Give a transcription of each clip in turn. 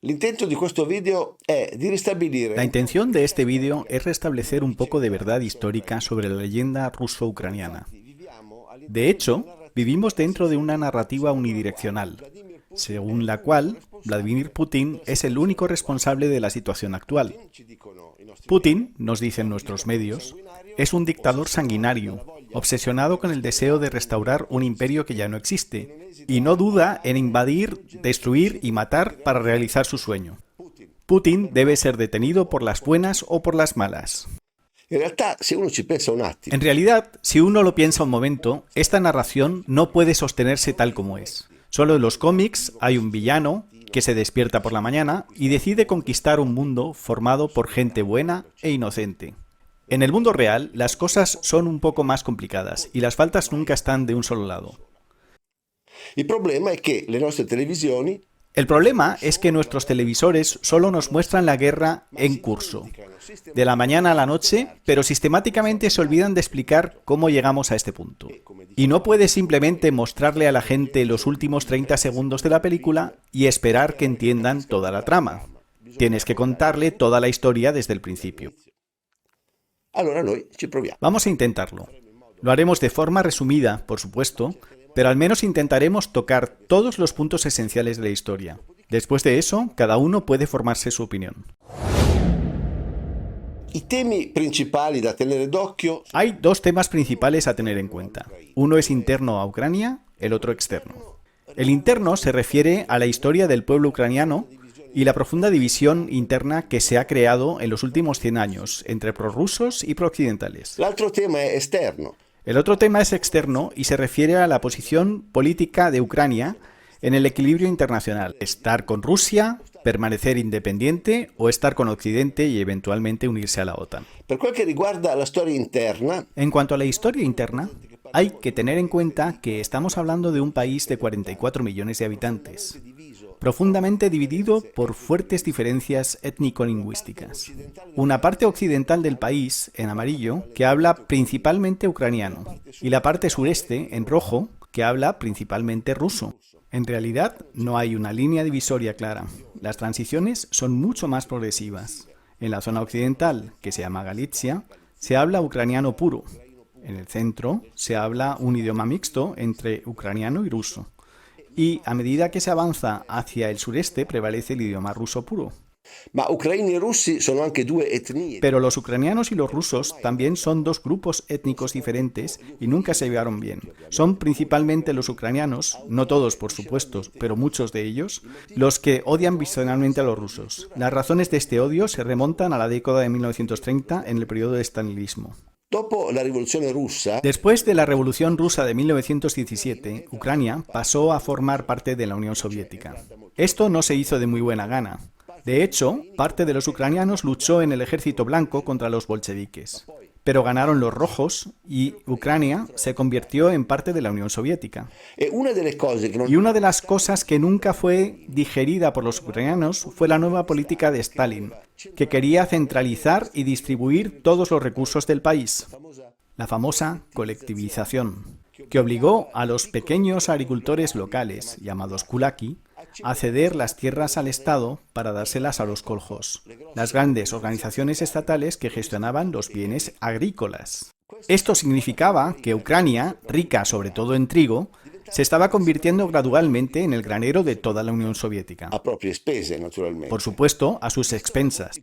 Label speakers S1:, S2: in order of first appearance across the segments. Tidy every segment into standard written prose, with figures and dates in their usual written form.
S1: L'intento di questo video è di ristabilire.
S2: La intención de este vídeo es restablecer un poco de verdad histórica sobre la leyenda ruso-ucraniana. De hecho, vivimos dentro de una narrativa unidireccional, según la cual Vladimir Putin es el único responsable de la situación actual. Putin, nos dicen nuestros medios, es un dictador sanguinario, obsesionado con el deseo de restaurar un imperio que ya no existe, y no duda en invadir, destruir y matar para realizar su sueño. Putin debe ser detenido por las buenas o por las malas.
S1: In realtà, se uno ci pensa un attimo,
S2: En realidad, si uno lo piensa un momento, esta narración no puede sostenerse tal como es. Solo en los cómics hay un villano que se despierta por la mañana y decide conquistar un mundo formado por gente buena e inocente. En el mundo real, las cosas son un poco más complicadas y las faltas nunca están de un solo lado.
S1: il problema è che le nostre televisioni
S2: El problema es que nuestros televisores solo nos muestran la guerra en curso, de la mañana a la noche, pero sistemáticamente se olvidan de explicar cómo llegamos a este punto. Y no puedes simplemente mostrarle a la gente los últimos 30 segundos de la película y esperar que entiendan toda la trama. Tienes que contarle toda la historia desde el principio.
S1: allora noi ci proviamo.
S2: Vamos a intentarlo. Lo haremos de forma resumida, por supuesto, pero al menos intentaremos tocar todos los puntos esenciales de la historia. Después de eso, cada uno puede formarse su opinión.
S1: I temi principali da tenere d'occhio
S2: Hay dos temas principales a tener en cuenta. Uno es interno a Ucrania, el otro externo. El interno se refiere a la historia del pueblo ucraniano y la profunda división interna que se ha creado en los últimos 100 años entre prorrusos y prooccidentales.
S1: l'altro tema è esterno.
S2: El otro tema es externo y se refiere a la posición política de Ucrania en el equilibrio internacional. Estar con Rusia, permanecer independiente o estar con Occidente y eventualmente unirse a la OTAN.
S1: Per quel che riguarda la storia interna,
S2: En cuanto a la historia interna, hay que tener en cuenta que estamos hablando de un país de 44 millones de habitantes, profundamente dividido por fuertes diferencias étnico-lingüísticas. Una parte occidental del país, en amarillo, que habla principalmente ucraniano, y la parte sureste, en rojo, que habla principalmente ruso. En realidad, no hay una línea divisoria clara. Las transiciones son mucho más progresivas. En la zona occidental, que se llama Galitzia, se habla ucraniano puro. En el centro se habla un idioma mixto entre ucraniano y ruso. Y a medida que se avanza hacia el sureste prevalece el idioma ruso puro.
S1: ma ucraini e russi sono anche due etnie.
S2: Pero los ucranianos y los rusos también son dos grupos étnicos diferentes y nunca se llevaron bien. Son principalmente los ucranianos, no todos por supuesto, pero muchos de ellos, los que odian visceralmente a los rusos. Las razones de este odio se remontan a la década de 1930 en el periodo de stalinismo.
S1: Dopo la rivoluzione russa,
S2: Después de la Revolución Rusa de 1917, Ucrania pasó a formar parte de la Unión Soviética. Esto no se hizo de muy buena gana. De hecho, parte de los ucranianos luchó en el ejército blanco contra los bolcheviques. Pero ganaron los rojos y Ucrania se convirtió en parte de la Unión Soviética.
S1: e una delle cose che non
S2: Y una de las cosas que nunca fue digerida por los ucranianos fue la nueva política de Stalin, que quería centralizar y distribuir todos los recursos del país. La famosa colectivización, que obligó a los pequeños agricultores locales, llamados kulaki, a ceder las tierras al Estado para dárselas a los koljós, las grandes organizaciones estatales que gestionaban los bienes agrícolas. Esto significaba que Ucrania, rica sobre todo en trigo, se estaba convirtiendo gradualmente en el granero de toda la Unión Soviética.
S1: a proprie spese, naturalmente.
S2: Por supuesto, a sus expensas.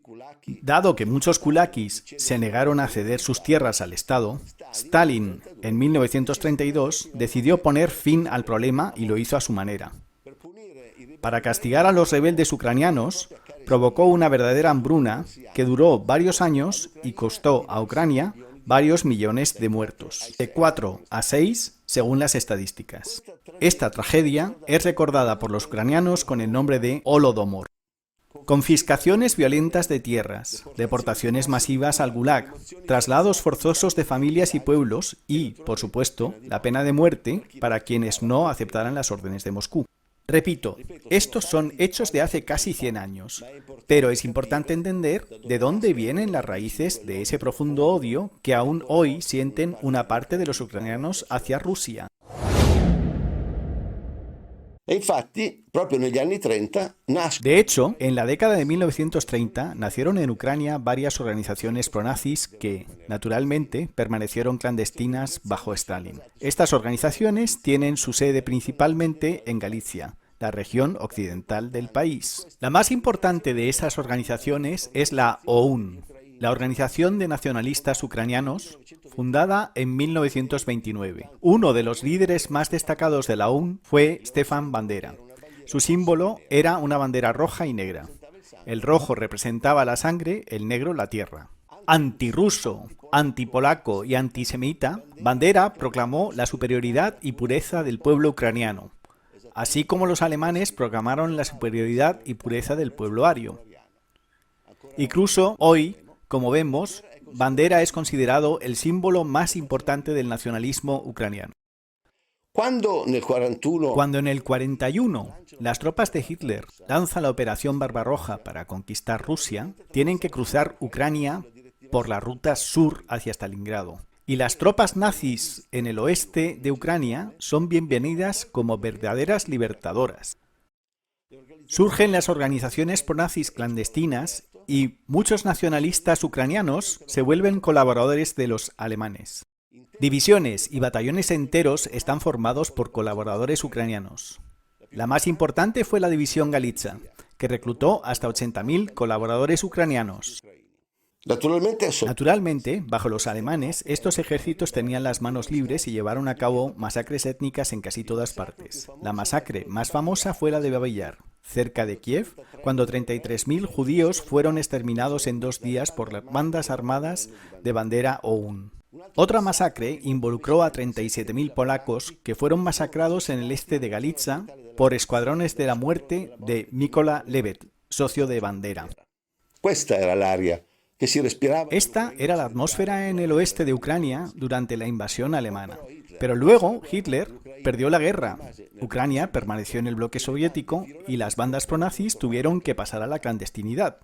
S2: Dado que muchos kulakis se negaron a ceder sus tierras al Estado, Stalin, en 1932, decidió poner fin al problema y lo hizo a su manera. Para castigar a los rebeldes ucranianos, provocó una verdadera hambruna que duró varios años y costó a Ucrania varios millones de muertos, de 4 a 6 según las estadísticas. Esta tragedia es recordada por los ucranianos con el nombre de Holodomor. Confiscaciones violentas de tierras, deportaciones masivas al Gulag, traslados forzosos de familias y pueblos y, por supuesto, la pena de muerte para quienes no aceptaran las órdenes de Moscú. Repito, estos son hechos de hace casi 100 años, pero es importante entender de dónde vienen las raíces de ese profundo odio que aún hoy sienten una parte de los ucranianos hacia Rusia.
S1: E infatti, proprio negli anni 30, nasce.
S2: De hecho, en la década de 1930 nacieron en Ucrania varias organizaciones pronazis que, naturalmente, permanecieron clandestinas bajo Stalin. Estas organizaciones tienen su sede principalmente en Galicia, la región occidental del país. La más importante de esas organizaciones es la OUN, la Organización de Nacionalistas Ucranianos, fundada en 1929. Uno de los líderes más destacados de la OUN fue Stefan Bandera. Su símbolo era una bandera roja y negra. El rojo representaba la sangre, el negro la tierra. Antirruso, antipolaco y antisemita, Bandera proclamó la superioridad y pureza del pueblo ucraniano, así como los alemanes proclamaron la superioridad y pureza del pueblo ario. Incluso hoy, como vemos, Bandera es considerado el símbolo más importante del nacionalismo ucraniano. Cuando en el 41 las tropas de Hitler lanzan la Operación Barbarroja para conquistar Rusia, tienen que cruzar Ucrania por la ruta sur hacia Stalingrado. Y las tropas nazis en el oeste de Ucrania son bienvenidas como verdaderas libertadoras. Surgen las organizaciones pronazis clandestinas y muchos nacionalistas ucranianos se vuelven colaboradores de los alemanes. Divisiones y batallones enteros están formados por colaboradores ucranianos. La más importante fue la División Galiza, que reclutó hasta 80.000 colaboradores ucranianos. Naturalmente, bajo los alemanes, estos ejércitos tenían las manos libres y llevaron a cabo masacres étnicas en casi todas partes. La masacre más famosa fue la de Babi Yar, cerca de Kiev, cuando 33.000 judíos fueron exterminados en 2 días por las bandas armadas de Bandera OUN. Otra masacre involucró a 37.000 polacos que fueron masacrados en el este de Galicia por escuadrones de la muerte de Mykola Levet, socio de Bandera. Esta era la atmósfera en el oeste de Ucrania durante la invasión alemana. Pero luego Hitler perdió la guerra. Ucrania permaneció en el bloque soviético y las bandas pronazis tuvieron que pasar a la clandestinidad.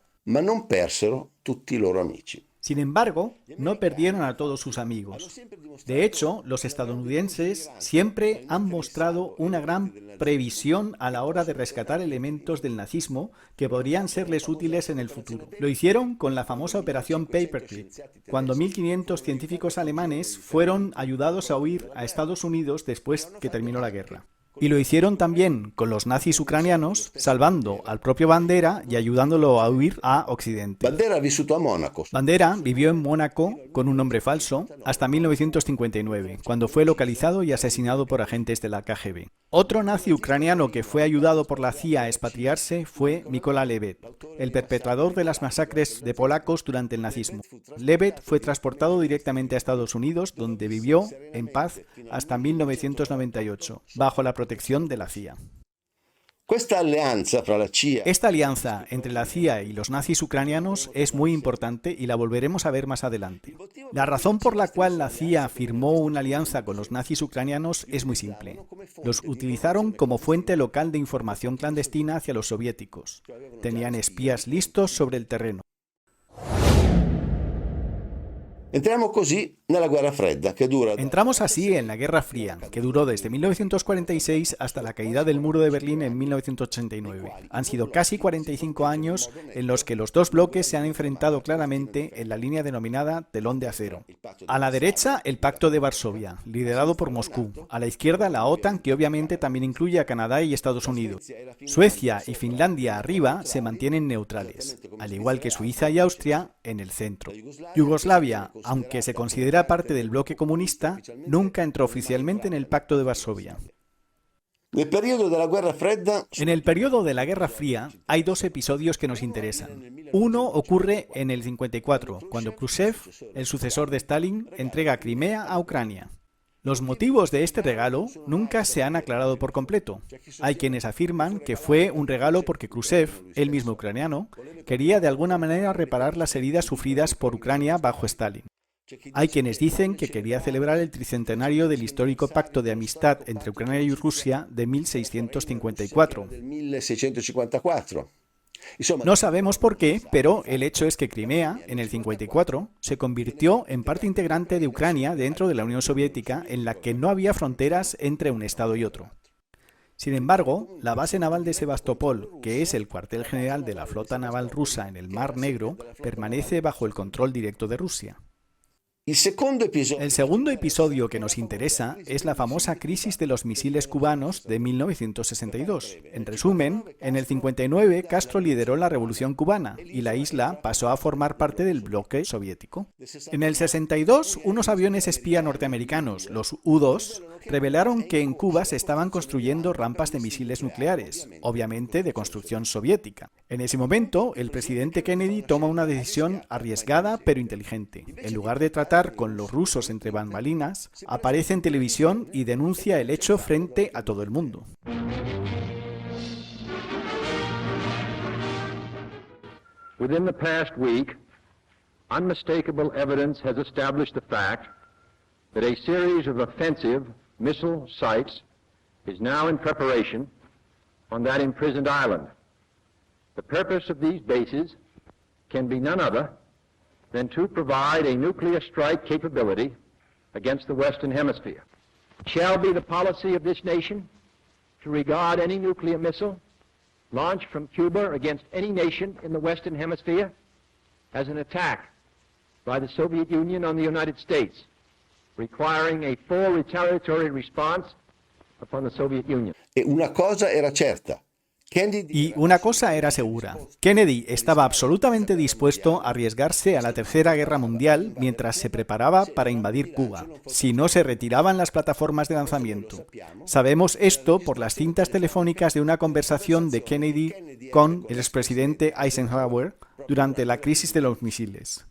S2: Sin embargo, no perdieron a todos sus amigos. De hecho, los estadounidenses siempre han mostrado una gran previsión a la hora de rescatar elementos del nazismo que podrían serles útiles en el futuro. Lo hicieron con la famosa Operación Paperclip, cuando 1.500 científicos alemanes fueron ayudados a huir a Estados Unidos después que terminó la guerra. Y lo hicieron también con los nazis ucranianos, salvando al propio Bandera y ayudándolo a huir a Occidente. Bandera vivió en Mónaco con un nombre falso hasta 1959, cuando fue localizado y asesinado por agentes de la KGB. Otro nazi ucraniano que fue ayudado por la CIA a expatriarse fue Mykola Levet, el perpetrador de las masacres de polacos durante el nazismo. Levet fue transportado directamente a Estados Unidos, donde vivió en paz hasta 1998, bajo la protección de la CIA. Esta alianza entre la CIA y los nazis ucranianos es muy importante y la volveremos a ver más adelante. La razón por la cual la CIA firmó una alianza con los nazis ucranianos es muy simple. Los utilizaron como fuente local de información clandestina hacia los soviéticos. Tenían espías listos sobre el terreno. Entramos así en la Guerra Fría, que duró desde 1946 hasta la caída del muro de Berlín en 1989. Han sido casi 45 años en los que los dos bloques se han enfrentado claramente en la línea denominada telón de acero. A la derecha, el Pacto de Varsovia, liderado por Moscú. A la izquierda, la OTAN, que obviamente también incluye a Canadá y Estados Unidos. Suecia y Finlandia arriba se mantienen neutrales, al igual que Suiza y Austria en el centro. Yugoslavia, aunque se considera parte del bloque comunista, nunca entró oficialmente en el Pacto de Varsovia. En el periodo de la Guerra Fría hay 2 episodios que nos interesan. Uno ocurre en el 54, cuando Khrushchev, el sucesor de Stalin, entrega Crimea a Ucrania. Los motivos de este regalo nunca se han aclarado por completo. Hay quienes afirman que fue un regalo porque Khrushchev, él mismo ucraniano, quería de alguna manera reparar las heridas sufridas por Ucrania bajo Stalin. Hay quienes dicen que quería celebrar el tricentenario del histórico pacto de amistad entre Ucrania y Rusia de 1654. No sabemos por qué, pero el hecho es que Crimea, en el 54, se convirtió en parte integrante de Ucrania dentro de la Unión Soviética, en la que no había fronteras entre un estado y otro. Sin embargo, la base naval de Sebastopol, que es el cuartel general de la flota naval rusa en el Mar Negro, permanece bajo el control directo de Rusia. El segundo episodio que nos interesa es la famosa crisis de los misiles cubanos de 1962. En resumen, en el 59 Castro lideró la Revolución cubana y la isla pasó a formar parte del bloque soviético. En el 62, unos aviones espía norteamericanos, los U-2, revelaron que en Cuba se estaban construyendo rampas de misiles nucleares, obviamente de construcción soviética. En ese momento, el presidente Kennedy toma una decisión arriesgada pero inteligente. En lugar de tratar con los rusos entre bambalinas, aparece en televisión y denuncia el hecho frente a todo el mundo.
S3: Within the past week, unmistakable evidence has established the fact that a series of offensive missile sites is now in preparation on that imprisoned island. The purpose of these bases can be none other than to provide a nuclear strike capability against the Western Hemisphere. It shall be the policy of this nation to regard any nuclear missile launched from Cuba against any nation in the Western Hemisphere as an attack by the Soviet Union on the United States, requiring a full retaliatory response upon the Soviet Union.
S1: E una cosa era certa.
S2: Y una cosa era segura. Kennedy estaba absolutamente dispuesto a arriesgarse a la Tercera Guerra Mundial mientras se preparaba para invadir Cuba, si no se retiraban las plataformas de lanzamiento. Sabemos esto por las cintas telefónicas de una conversación de Kennedy con el expresidente Eisenhower durante la crisis de los misiles.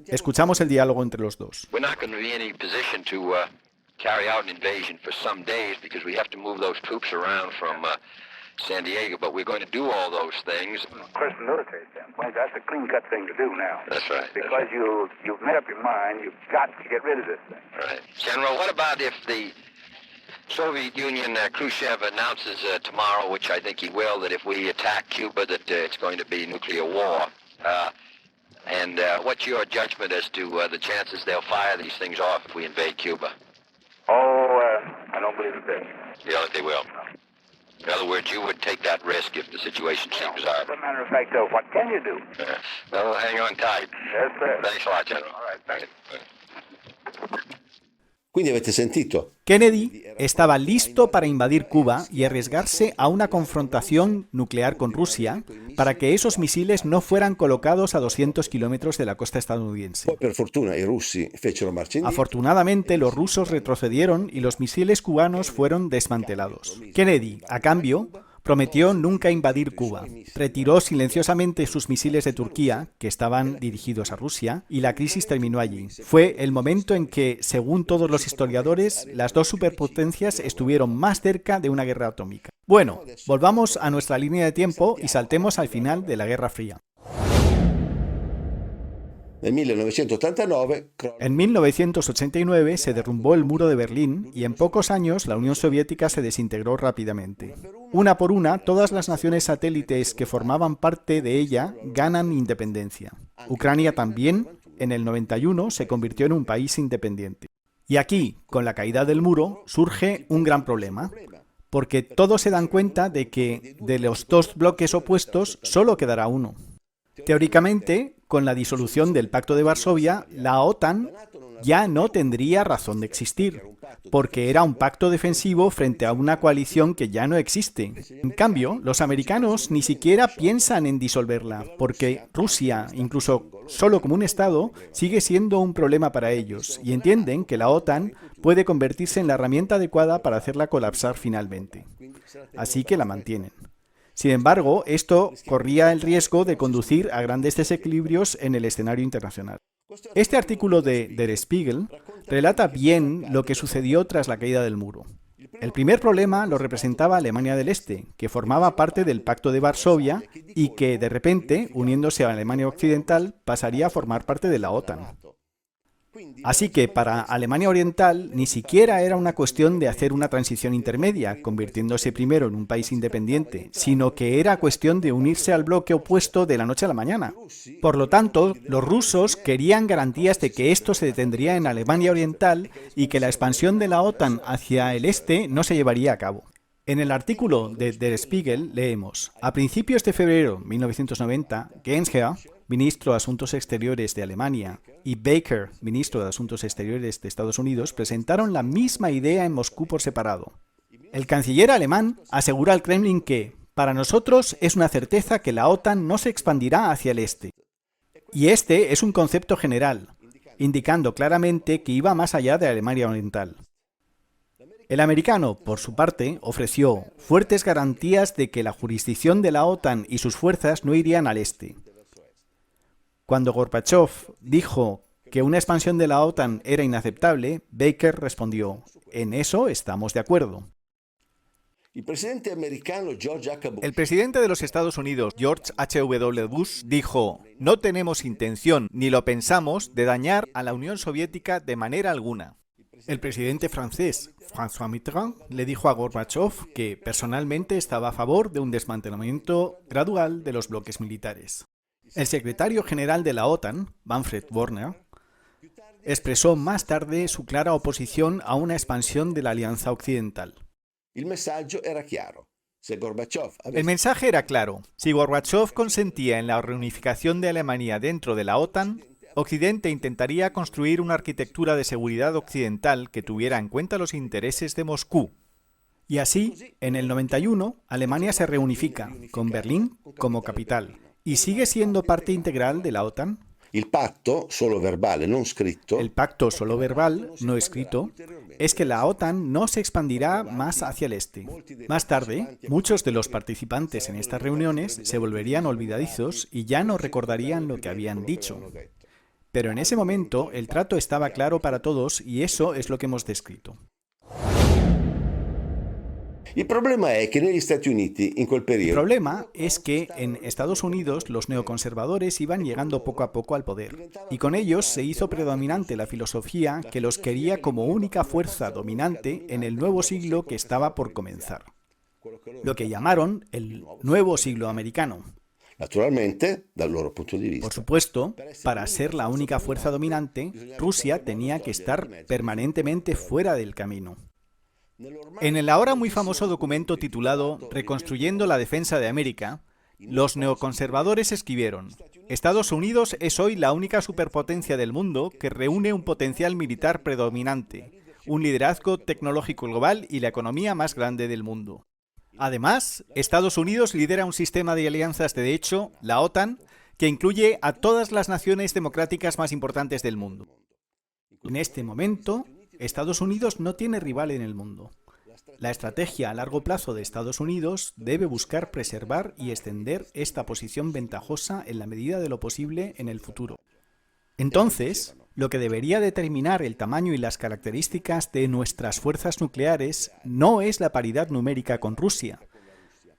S2: Escuchamos el diálogo entre los dos.
S4: San Diego, but we're going to do all those things.
S5: Of course, the military standpoint, that's a clean-cut thing to do now.
S4: That's right.
S5: Because you've made up your mind, you've got to get rid of this thing.
S4: Right. General, what about if the Soviet Union, Khrushchev announces tomorrow, which I think he will, that if we attack Cuba, that it's going to be nuclear war? And what's your judgment as to the chances they'll fire these things off if we invade Cuba?
S5: I don't believe it.
S4: You don't think they will? In other words, you would take that risk if the situation seems desirable.
S5: As a matter of fact, what can you do?
S4: Well, hang on tight.
S5: Yes, sir.
S4: Thanks a lot, General.
S5: All right, thank you.
S1: Quindi avete sentito?
S2: Kennedy estaba listo para invadir Cuba y arriesgarse a una confrontación nuclear con Rusia para que esos misiles no fueran colocados a 200 kilómetros de la costa estadounidense.
S1: Poi per fortuna i russi fecero marcia indietro.
S2: Afortunadamente, los rusos retrocedieron y los misiles cubanos fueron desmantelados. Kennedy, a cambio, prometió nunca invadir Cuba. Retiró silenciosamente sus misiles de Turquía, que estaban dirigidos a Rusia, y la crisis terminó allí. Fue el momento en que, según todos los historiadores, las dos superpotencias estuvieron más cerca de una guerra atómica. Bueno, volvamos a nuestra línea de tiempo y saltemos al final de la Guerra Fría.
S1: Nel 1989
S2: En 1989 se derrumbó el muro de Berlín y en pocos años la Unión Soviética se desintegró rápidamente. Una por una, todas las naciones satélites que formaban parte de ella ganan independencia. Ucrania también, en el 91, se convirtió en un país independiente. Y aquí, con la caída del muro, surge un gran problema, porque todos se dan cuenta de que de los dos bloques opuestos solo quedará uno. Teóricamente, con la disolución del Pacto de Varsovia, la OTAN ya no tendría razón de existir, porque era un pacto defensivo frente a una coalición que ya no existe. En cambio, los americanos ni siquiera piensan en disolverla, porque Rusia, incluso solo como un Estado, sigue siendo un problema para ellos, y entienden que la OTAN puede convertirse en la herramienta adecuada para hacerla colapsar finalmente. Así que la mantienen. Sin embargo, esto corría el riesgo de conducir a grandes desequilibrios en el escenario internacional. Este artículo de Der Spiegel relata bien lo que sucedió tras la caída del muro. El primer problema lo representaba Alemania del Este, que formaba parte del Pacto de Varsovia y que, de repente, uniéndose a Alemania Occidental, pasaría a formar parte de la OTAN. Así que para Alemania Oriental ni siquiera era una cuestión de hacer una transición intermedia, convirtiéndose primero en un país independiente, sino que era cuestión de unirse al bloque opuesto de la noche a la mañana. Por lo tanto, los rusos querían garantías de que esto se detendría en Alemania Oriental y que la expansión de la OTAN hacia el este no se llevaría a cabo. En el artículo de Der Spiegel leemos: a principios de febrero de 1990, Genscher, ministro de Asuntos Exteriores de Alemania, y Baker, ministro de Asuntos Exteriores de Estados Unidos, presentaron la misma idea en Moscú por separado. El canciller alemán asegura al Kremlin que, para nosotros, es una certeza que la OTAN no se expandirá hacia el este. Y este es un concepto general, indicando claramente que iba más allá de Alemania Oriental. El americano, por su parte, ofreció fuertes garantías de que la jurisdicción de la OTAN y sus fuerzas no irían al este. Cuando Gorbachev dijo que una expansión de la OTAN era inaceptable, Baker respondió: en eso estamos de acuerdo.
S1: El presidente
S2: de los Estados Unidos, George H.W. Bush, dijo: no tenemos intención, ni lo pensamos, de dañar a la Unión Soviética de manera alguna. El presidente francés, François Mitterrand, le dijo a Gorbachev que personalmente estaba a favor de un desmantelamiento gradual de los bloques militares. El secretario general de la OTAN, Manfred Wörner, expresó más tarde su clara oposición a una expansión de la Alianza Occidental.
S1: El mensaje
S2: era claro. Si Gorbachev consentía en la reunificación de Alemania dentro de la OTAN, Occidente intentaría construir una arquitectura de seguridad occidental que tuviera en cuenta los intereses de Moscú. Y así, en el 91, Alemania se reunifica, con Berlín como capital, y sigue siendo parte integral de la OTAN.
S1: El pacto, solo verbal, no escrito, es que la OTAN no se expandirá más hacia el este. Más tarde, muchos de los participantes en estas reuniones se volverían olvidadizos y ya no recordarían lo que habían dicho. Pero en ese momento el trato estaba claro para todos y eso es lo que hemos descrito. El problema es
S2: que en Estados Unidos los neoconservadores iban llegando poco a poco al poder, y con ellos se hizo predominante la filosofía que los quería como única fuerza dominante en el nuevo siglo que estaba por comenzar, lo que llamaron el nuevo siglo americano.
S1: Naturalmente, dal loro punto di vista.
S2: Por supuesto, para ser la única fuerza dominante, Rusia tenía que estar permanentemente fuera del camino. En el ahora muy famoso documento titulado Reconstruyendo la Defensa de América, los neoconservadores escribieron: Estados Unidos es hoy la única superpotencia del mundo que reúne un potencial militar predominante, un liderazgo tecnológico global y la economía más grande del mundo. Además, Estados Unidos lidera un sistema de alianzas de hecho, la OTAN, que incluye a todas las naciones democráticas más importantes del mundo. En este momento, Estados Unidos no tiene rival en el mundo. La estrategia a largo plazo de Estados Unidos debe buscar preservar y extender esta posición ventajosa en la medida de lo posible en el futuro. Entonces, lo que debería determinar el tamaño y las características de nuestras fuerzas nucleares no es la paridad numérica con Rusia,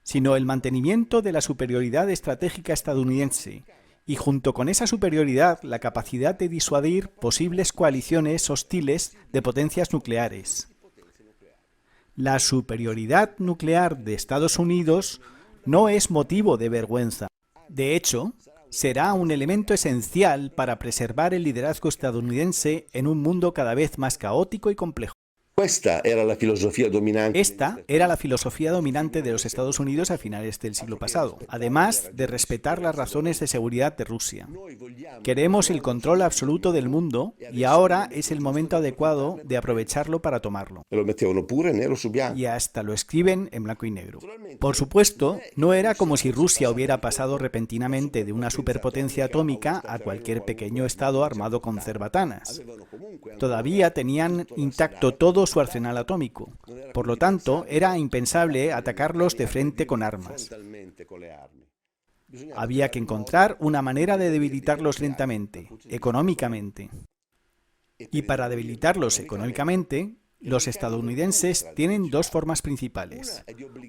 S2: sino el mantenimiento de la superioridad estratégica estadounidense y junto con esa superioridad la capacidad de disuadir posibles coaliciones hostiles de potencias nucleares. La superioridad nuclear de Estados Unidos no es motivo de vergüenza. De hecho, será un elemento esencial para preservar el liderazgo estadounidense en un mundo cada vez más caótico y complejo.
S1: Esta era la filosofía dominante
S2: de los Estados Unidos a finales del siglo pasado, además de respetar las razones de seguridad de Rusia. Queremos el control absoluto del mundo y ahora es el momento adecuado de aprovecharlo para tomarlo. Y hasta lo escriben en blanco y negro. Por supuesto, no era como si Rusia hubiera pasado repentinamente de una superpotencia atómica a cualquier pequeño estado armado con cerbatanas. Todavía tenían intacto todo su arsenal atómico. Por lo tanto, era impensable atacarlos de frente con armas. Había que encontrar una manera de debilitarlos lentamente, económicamente. Y para debilitarlos económicamente, los estadounidenses tienen dos formas principales.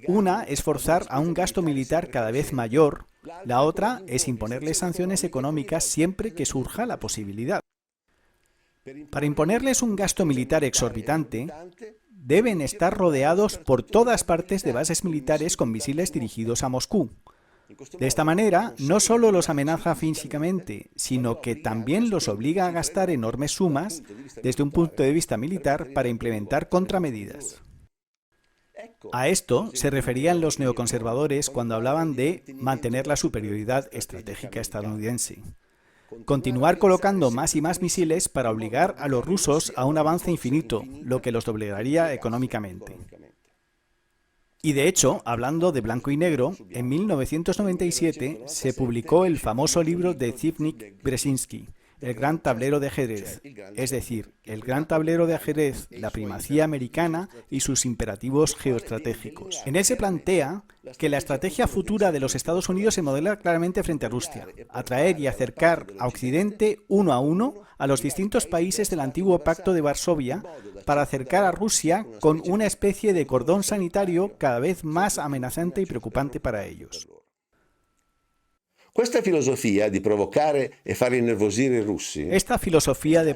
S2: Una es forzar a un gasto militar cada vez mayor, la otra es imponerles sanciones económicas siempre que surja la posibilidad. Para imponerles un gasto militar exorbitante, deben estar rodeados por todas partes de bases militares con misiles dirigidos a Moscú. De esta manera, no solo los amenaza físicamente, sino que también los obliga a gastar enormes sumas desde un punto de vista militar para implementar contramedidas.
S1: A esto se referían los neoconservadores cuando hablaban de mantener la superioridad estratégica estadounidense. Continuar colocando más y más misiles para obligar a los rusos a un avance infinito, lo que los doblegaría económicamente. Y de hecho, hablando de blanco y negro, en 1997 se publicó el famoso libro de Zbigniew Brzezinski, El Gran Tablero de Ajedrez, es decir, el Gran Tablero de Ajedrez, la primacía americana y sus imperativos geoestratégicos. En él se plantea que la estrategia futura de los Estados Unidos se modela claramente frente a Rusia, atraer y acercar a Occidente uno a uno a los distintos países del antiguo Pacto de Varsovia para acercar a Rusia con una especie de cordón sanitario cada vez más amenazante y preocupante para ellos.
S6: Esta filosofía de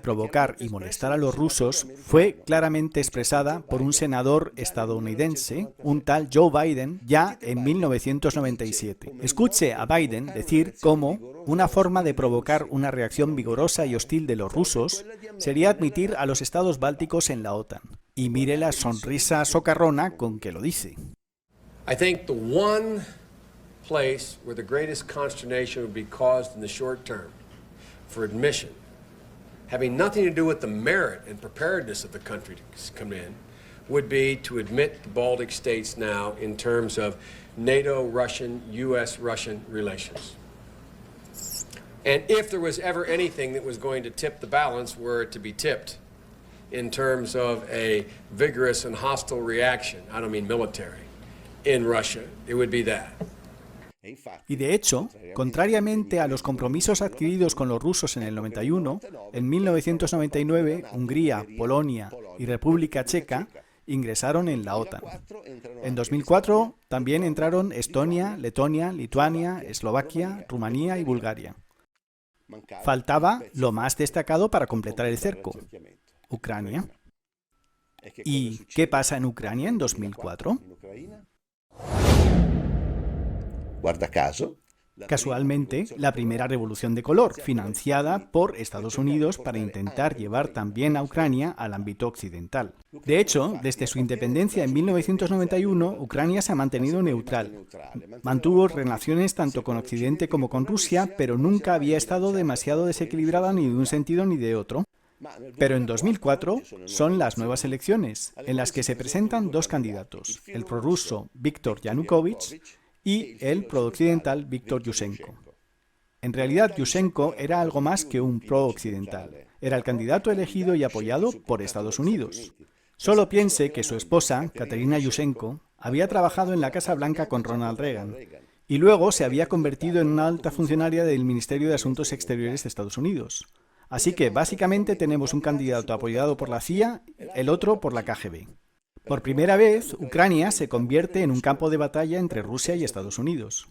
S6: provocar
S1: y molestar a los rusos fue claramente expresada por un senador estadounidense, un tal Joe Biden, ya en 1997. Escuche a Biden decir cómo una forma de provocar una reacción vigorosa y hostil de los rusos sería admitir a los estados bálticos en la OTAN. Y mire la sonrisa socarrona con que lo dice.
S7: Place where the greatest consternation would be caused in the short term for admission, having nothing to do with the merit and preparedness of the country to come in, would be to admit the Baltic states now in terms of NATO-Russian, U.S.-Russian relations. And if there was ever anything that was going to tip the balance, were it to be tipped in terms of a vigorous and hostile reaction, I don't mean military, in Russia, it would be that.
S1: Y de hecho, contrariamente a los compromisos adquiridos con los rusos en el 91, en 1999 Hungría, Polonia y República Checa ingresaron en la OTAN. En 2004 también entraron Estonia, Letonia, Lituania, Eslovaquia, Rumanía y Bulgaria. Faltaba lo más destacado para completar el cerco: Ucrania. ¿Y qué pasa en Ucrania en 2004? Casualmente, la primera revolución de color, financiada por Estados Unidos para intentar llevar también a Ucrania al ámbito occidental. De hecho, desde su independencia en 1991, Ucrania se ha mantenido neutral. Mantuvo relaciones tanto con Occidente como con Rusia, pero nunca había estado demasiado desequilibrada ni de un sentido ni de otro. Pero en 2004 son las nuevas elecciones, en las que se presentan dos candidatos, el prorruso Viktor Yanukovych y el pro-occidental Viktor Yushchenko. En realidad, Yushchenko era algo más que un pro-occidental. Era el candidato elegido y apoyado por Estados Unidos. Solo piense que su esposa, Katerina Yushchenko, había trabajado en la Casa Blanca con Ronald Reagan y luego se había convertido en una alta funcionaria del Ministerio de Asuntos Exteriores de Estados Unidos. Así que, básicamente, tenemos un candidato apoyado por la CIA, el otro por la KGB. Por primera vez, Ucrania se convierte en un campo de batalla entre Rusia y Estados Unidos.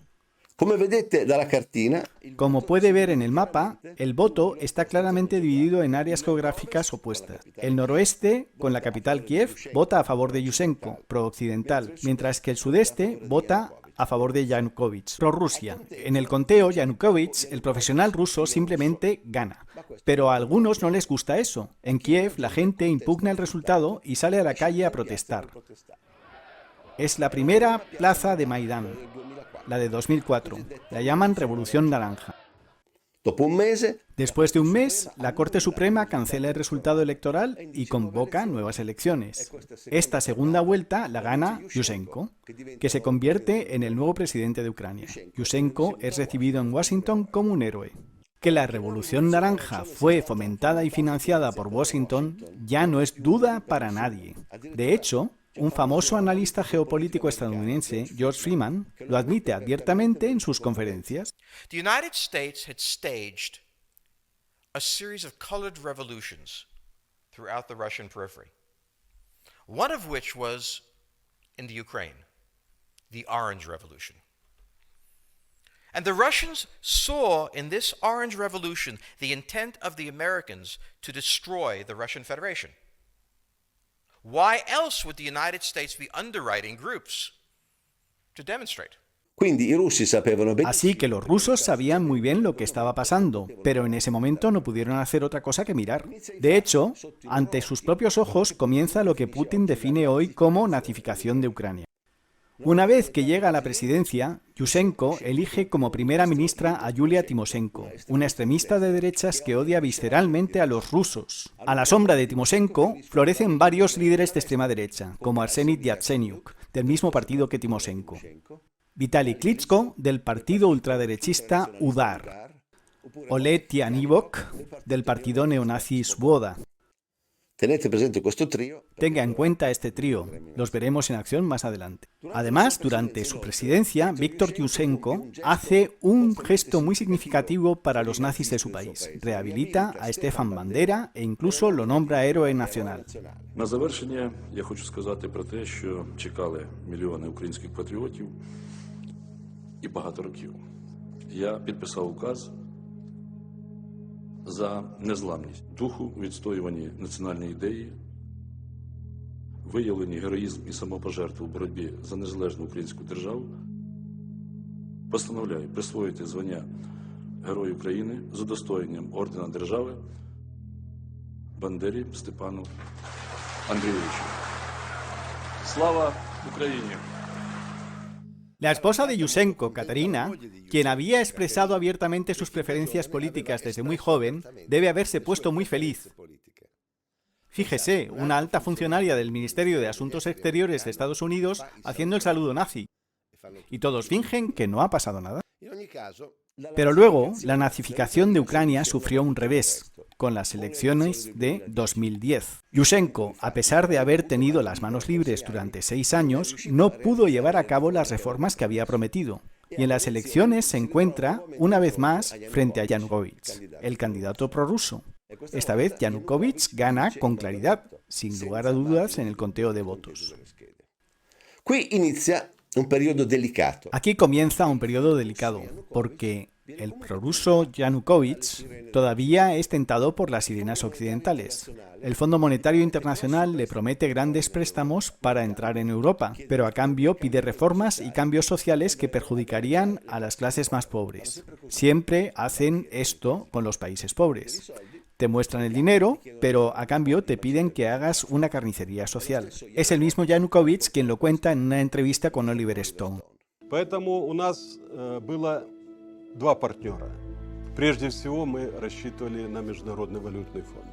S1: Como puede ver en el mapa, el voto está claramente dividido en áreas geográficas opuestas. El noroeste, con la capital Kiev, vota a favor de Yushchenko, pro-occidental, mientras que el sudeste vota a favor de Yanukovych, pro-Rusia. En el conteo, Yanukovych, el profesional ruso, simplemente gana. Pero a algunos no les gusta eso. En Kiev, la gente impugna el resultado y sale a la calle a protestar. Es la primera plaza de Maidán, la de 2004. La llaman Revolución Naranja. Después de un mes, la Corte Suprema cancela el resultado electoral y convoca nuevas elecciones. Esta segunda vuelta la gana Yushchenko, que se convierte en el nuevo presidente de Ucrania. Yushchenko es recibido en Washington como un héroe. Que la Revolución Naranja fue fomentada y financiada por Washington ya no es duda para nadie. De hecho, un famoso analista geopolítico estadounidense, George Freeman, lo admite abiertamente en sus conferencias.
S8: The United States had staged a series of colored revolutions throughout the Russian periphery, one of which was in the Ukraine, the Orange Revolution. And the Russians saw in this Orange Revolution the intent of the Americans to destroy the Russian Federation. Why else would the United States be underwriting groups to demonstrate?
S1: Así que los rusos sabían muy bien lo que estaba pasando, pero en ese momento no pudieron hacer otra cosa que mirar. De hecho, ante sus propios ojos comienza lo que Putin define hoy como nazificación de Ucrania. Una vez que llega a la presidencia, Yushchenko elige como primera ministra a Yulia Timoshenko, una extremista de derechas que odia visceralmente a los rusos. A la sombra de Timoshenko florecen varios líderes de extrema derecha, como Arseniy Yatsenyuk, del mismo partido que Timoshenko, Vitaly Klitschko, del partido ultraderechista UDAR, Oleg Tianivok, del partido neonazi Svoboda. Tenga en cuenta este trío, los veremos en acción más adelante. Además, durante su presidencia, Viktor Yushchenko hace un gesto muy significativo para los nazis de su país. Rehabilita a Stefan Bandera e incluso lo nombra héroe nacional.
S9: На завершення я хочу сказати про те, що чекали мільйони українських патріотів і багато років. Я підписав указ за незламність духу, відстоюванні національної ідеї, виявлені героїзм і самопожертву в боротьбі за незалежну українську державу. Постановляю присвоїти звання Герою України з удостоєнням ордена держави Бандері Степану Андрійовичу. Слава Україні!
S1: La esposa de Yushchenko, Katerina, quien había expresado abiertamente sus preferencias políticas desde muy joven, debe haberse puesto muy feliz. Fíjese, una alta funcionaria del Ministerio de Asuntos Exteriores de Estados Unidos haciendo el saludo nazi. Y todos fingen que no ha pasado nada. Pero luego, la nazificación de Ucrania sufrió un revés, con las elecciones de 2010. Yushchenko, a pesar de haber tenido las manos libres durante 6 años, no pudo llevar a cabo las reformas que había prometido. Y en las elecciones se encuentra, una vez más, frente a Yanukovych, el candidato prorruso. Esta vez Yanukovych gana con claridad, sin lugar a dudas, en el conteo de votos. Aquí comienza un periodo delicado, porque el prorruso Yanukovych todavía es tentado por las sirenas occidentales. El Fondo Monetario Internacional le promete grandes préstamos para entrar en Europa, pero a cambio pide reformas y cambios sociales que perjudicarían a las clases más pobres. Siempre hacen esto con los países pobres. Te muestran el dinero, pero a cambio te piden que hagas una carnicería social. Es el mismo Yanukovych quien lo cuenta en una entrevista con Oliver Stone.
S10: Поэтому у нас было 2 партнера. Прежде всего мы рассчитывали на Международный валютный фонд.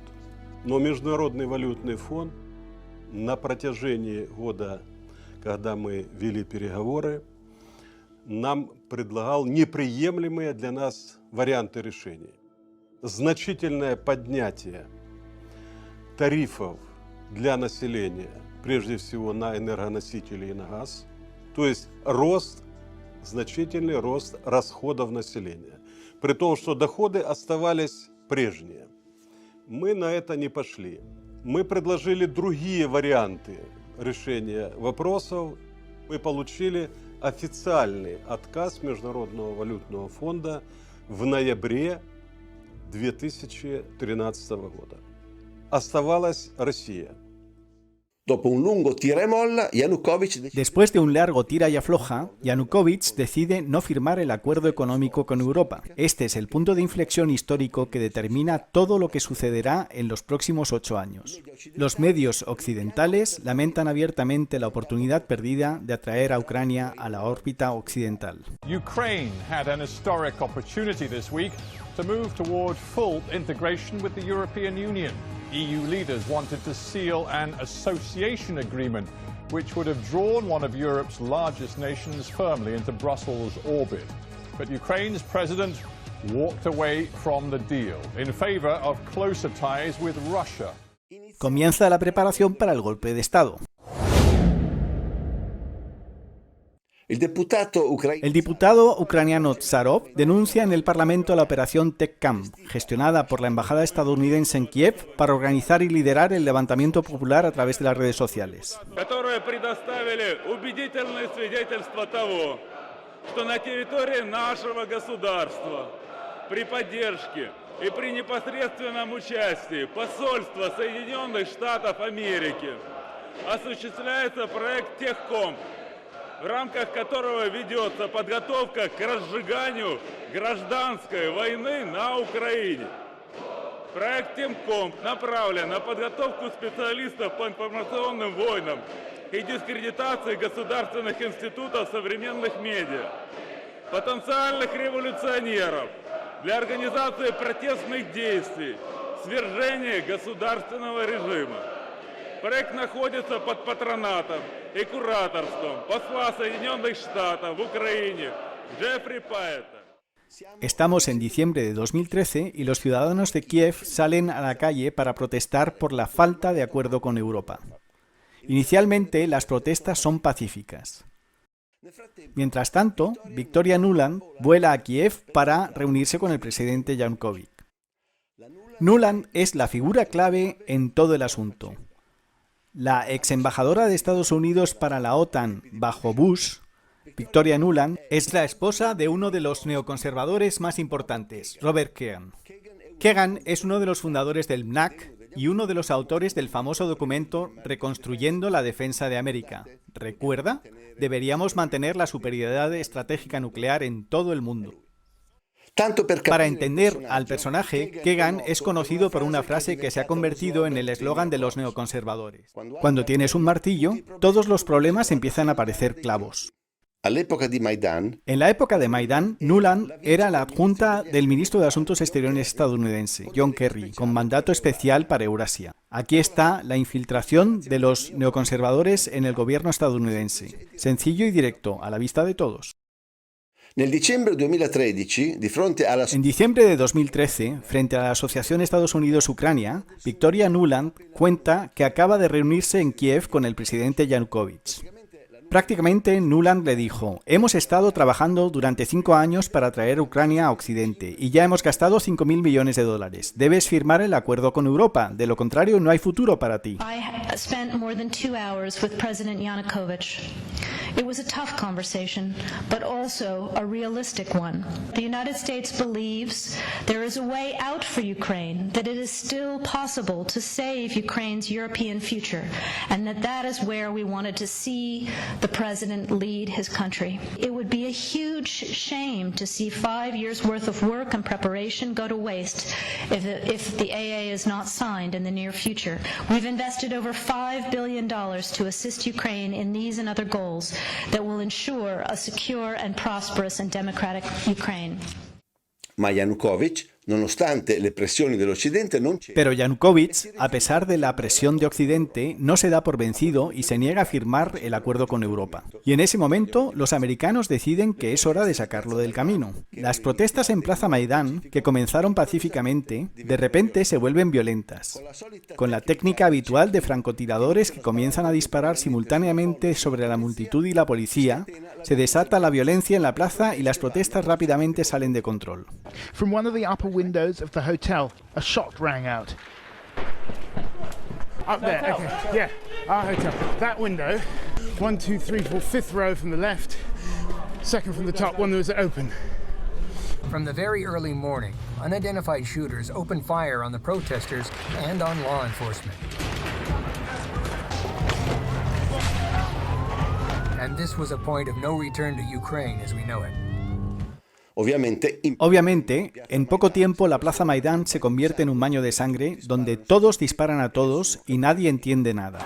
S10: Но Международный валютный фонд на протяжении года, когда мы вели переговоры, нам предлагал неприемлемые для нас варианты решения. Значительное поднятие тарифов для населения, прежде всего на энергоносители и на газ, то есть значительный рост расходов населения, при том, что доходы оставались прежние. Мы на это не пошли. Мы предложили другие варианты решения вопросов. Мы получили официальный отказ Международного валютного фонда в ноябре 2013 года. Оставалась Россия.
S1: Después de un largo tira y afloja, Yanukovych decide no firmar el acuerdo económico con Europa. Este es el punto de inflexión histórico que determina todo lo que sucederá en los próximos 8 años. Los medios occidentales lamentan abiertamente la oportunidad perdida de atraer a Ucrania a la órbita occidental.
S11: Ukraine had an historic opportunity this week to move toward full integration with the European Union. EU leaders wanted to seal an association agreement which would have drawn one of Europe's largest nations firmly into Brussels' orbit. But Ukraine's president walked away from the deal in favor of closer ties with Russia.
S1: Comienza la preparación para el golpe de Estado. El diputado ucraniano Tsarov denuncia en el Parlamento la operación TechCamp, gestionada por la embajada estadounidense en Kiev para organizar y liderar el levantamiento popular a través de las redes sociales.
S12: в рамках которого ведется подготовка к разжиганию гражданской войны на Украине. Проект Темком направлен на подготовку специалистов по информационным войнам и дискредитации государственных институтов современных медиа, потенциальных революционеров для организации протестных действий, свержения государственного режима. Проект находится под патронатом и кураторством посла Соединенных Штатов в Украине Джеффри Пайета.
S1: Estamos en diciembre de 2013 y los ciudadanos de Kiev salen a la calle para protestar por la falta de acuerdo con Europa. Inicialmente, las protestas son pacíficas. Mientras tanto, Victoria Nuland vuela a Kiev para reunirse con el presidente Yanukovych. Nuland es la figura clave en todo el asunto. La ex embajadora de Estados Unidos para la OTAN bajo Bush, Victoria Nuland, es la esposa de uno de los neoconservadores más importantes, Robert Kagan. Kagan es uno de los fundadores del MNAC y uno de los autores del famoso documento Reconstruyendo la Defensa de América. ¿Recuerda? Deberíamos mantener la superioridad estratégica nuclear en todo el mundo. Para entender al personaje, Kagan es conocido por una frase que se ha convertido en el eslogan de los neoconservadores. Cuando tienes un martillo, todos los problemas empiezan a parecer clavos. En la época de Maidán, Nuland era la adjunta del ministro de Asuntos Exteriores estadounidense, John Kerry, con mandato especial para Eurasia. Aquí está la infiltración de los neoconservadores en el gobierno estadounidense. Sencillo y directo, a la vista de todos. En diciembre de 2013, frente a la Asociación Estados Unidos-Ucrania, Victoria Nuland cuenta que acaba de reunirse en Kiev con el presidente Yanukovych. Prácticamente Nuland le dijo: hemos estado trabajando durante 5 años para traer Ucrania a Occidente y ya hemos gastado $5.000 millones. Debes firmar el acuerdo con Europa, de lo contrario no hay futuro para ti.
S13: I spent more than 2 hours with President Yanukovych. It was a tough conversation, but also a realistic one. The United States believes there is a way out for Ukraine, that it is still possible to save Ukraine's European future, and that is where we wanted to see the President lead his country. It would be a huge shame to see 5 years' worth of work and preparation go to waste if the AA is not signed in the near future. We've invested over $5 billion to assist Ukraine in these and other goals that will ensure a secure and prosperous and democratic Ukraine.
S6: Ma Yanukovych, nonostante le pressioni dell'Occidente, non c'è.
S1: Pero Yanukovych, a pesar de la presión de Occidente, no se da por vencido y se niega a firmar el acuerdo con Europa. Y en ese momento, los americanos deciden que es hora de sacarlo del camino. Las protestas en Plaza Maidán, que comenzaron pacíficamente, de repente se vuelven violentas, con la técnica habitual de francotiradores que comienzan a disparar simultáneamente sobre la multitud y la policía. Se desata la violencia en la plaza y las protestas rápidamente salen de control.
S14: From one of the upper windows of the hotel, a shot rang out. Up there, okay, yeah, our hotel. That window, 1, 2, 3, 4, fifth row from the left, second from the top, one that was open.
S15: From the very early morning, unidentified shooters opened fire on the protesters and on law enforcement. And this was a point of no return to Ukraine as we know it.
S1: Obviamente, en poco tiempo la Plaza Maidán se convierte en un baño de sangre donde todos disparan a todos y nadie entiende nada.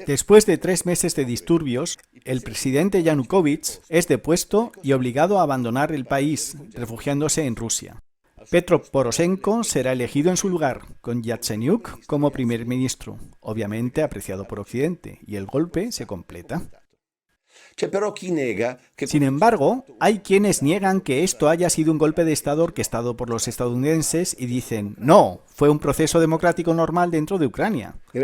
S1: Después de 3 meses de disturbios, el presidente Yanukovych es depuesto y obligado a abandonar el país, refugiándose en Rusia. Petro Poroshenko será elegido en su lugar, con Yatsenyuk como primer ministro, obviamente apreciado por Occidente, y el golpe se completa. Sin embargo, hay quienes niegan que esto haya sido un golpe de Estado orquestado por los estadounidenses y dicen, no, fue un proceso democrático normal dentro de Ucrania. En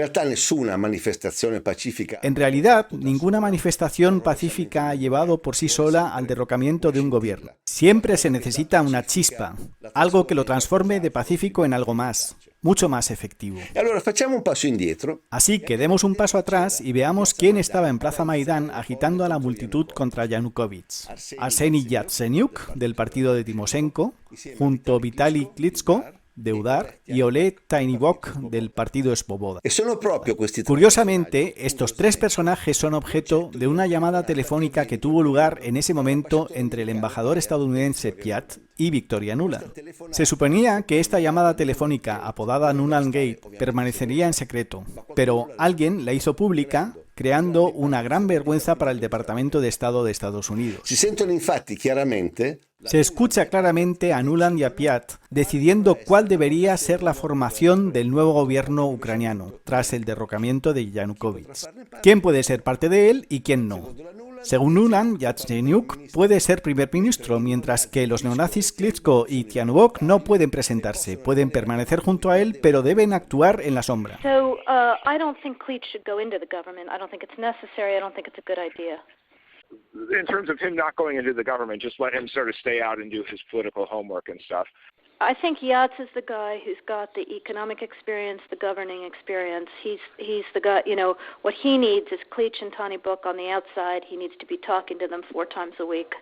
S1: realidad, ninguna manifestación pacífica ha llevado por sí sola al derrocamiento de un gobierno. Siempre se necesita una chispa, algo que lo transforme de pacífico en algo más, mucho más efectivo. Así que demos un paso atrás y veamos quién estaba en Plaza Maidán agitando a la multitud contra Yanukovych. Arseniy Yatsenyuk, del partido de Timoshenko, junto a Vitaly Klitschko, de UDAR, y Oleg Tyahnybok, del partido Svoboda. Curiosamente, estos tres personajes son objeto de una llamada telefónica que tuvo lugar en ese momento entre el embajador estadounidense Pyat y Victoria Nuland. Se suponía que esta llamada telefónica, apodada Nuland Gate, permanecería en secreto, pero alguien la hizo pública, creando una gran vergüenza para el Departamento de Estado de Estados Unidos. Se escucha claramente a Nuland y a Pyat decidiendo cuál debería ser la formación del nuevo gobierno ucraniano tras el derrocamiento de Yanukovych. ¿Quién puede ser parte de él y quién no? Según Nuland, Yatsenyuk puede ser primer ministro, mientras que los neonazis Klitschko y Tyahnybok no pueden presentarse, pueden permanecer junto a él, pero deben actuar en la sombra.
S13: I don't think Klitsch should go into the government. I don't think it's necessary. I don't think it's a good idea.
S5: In terms of him not going into the government, just let him sort of stay out and do his political homework and stuff.
S13: I think Yats is the guy who's got the economic experience, the governing experience. He's the guy, you know, what he needs is Klitsch and Tyahnybok on the outside. He needs to be talking to them 4 times a week.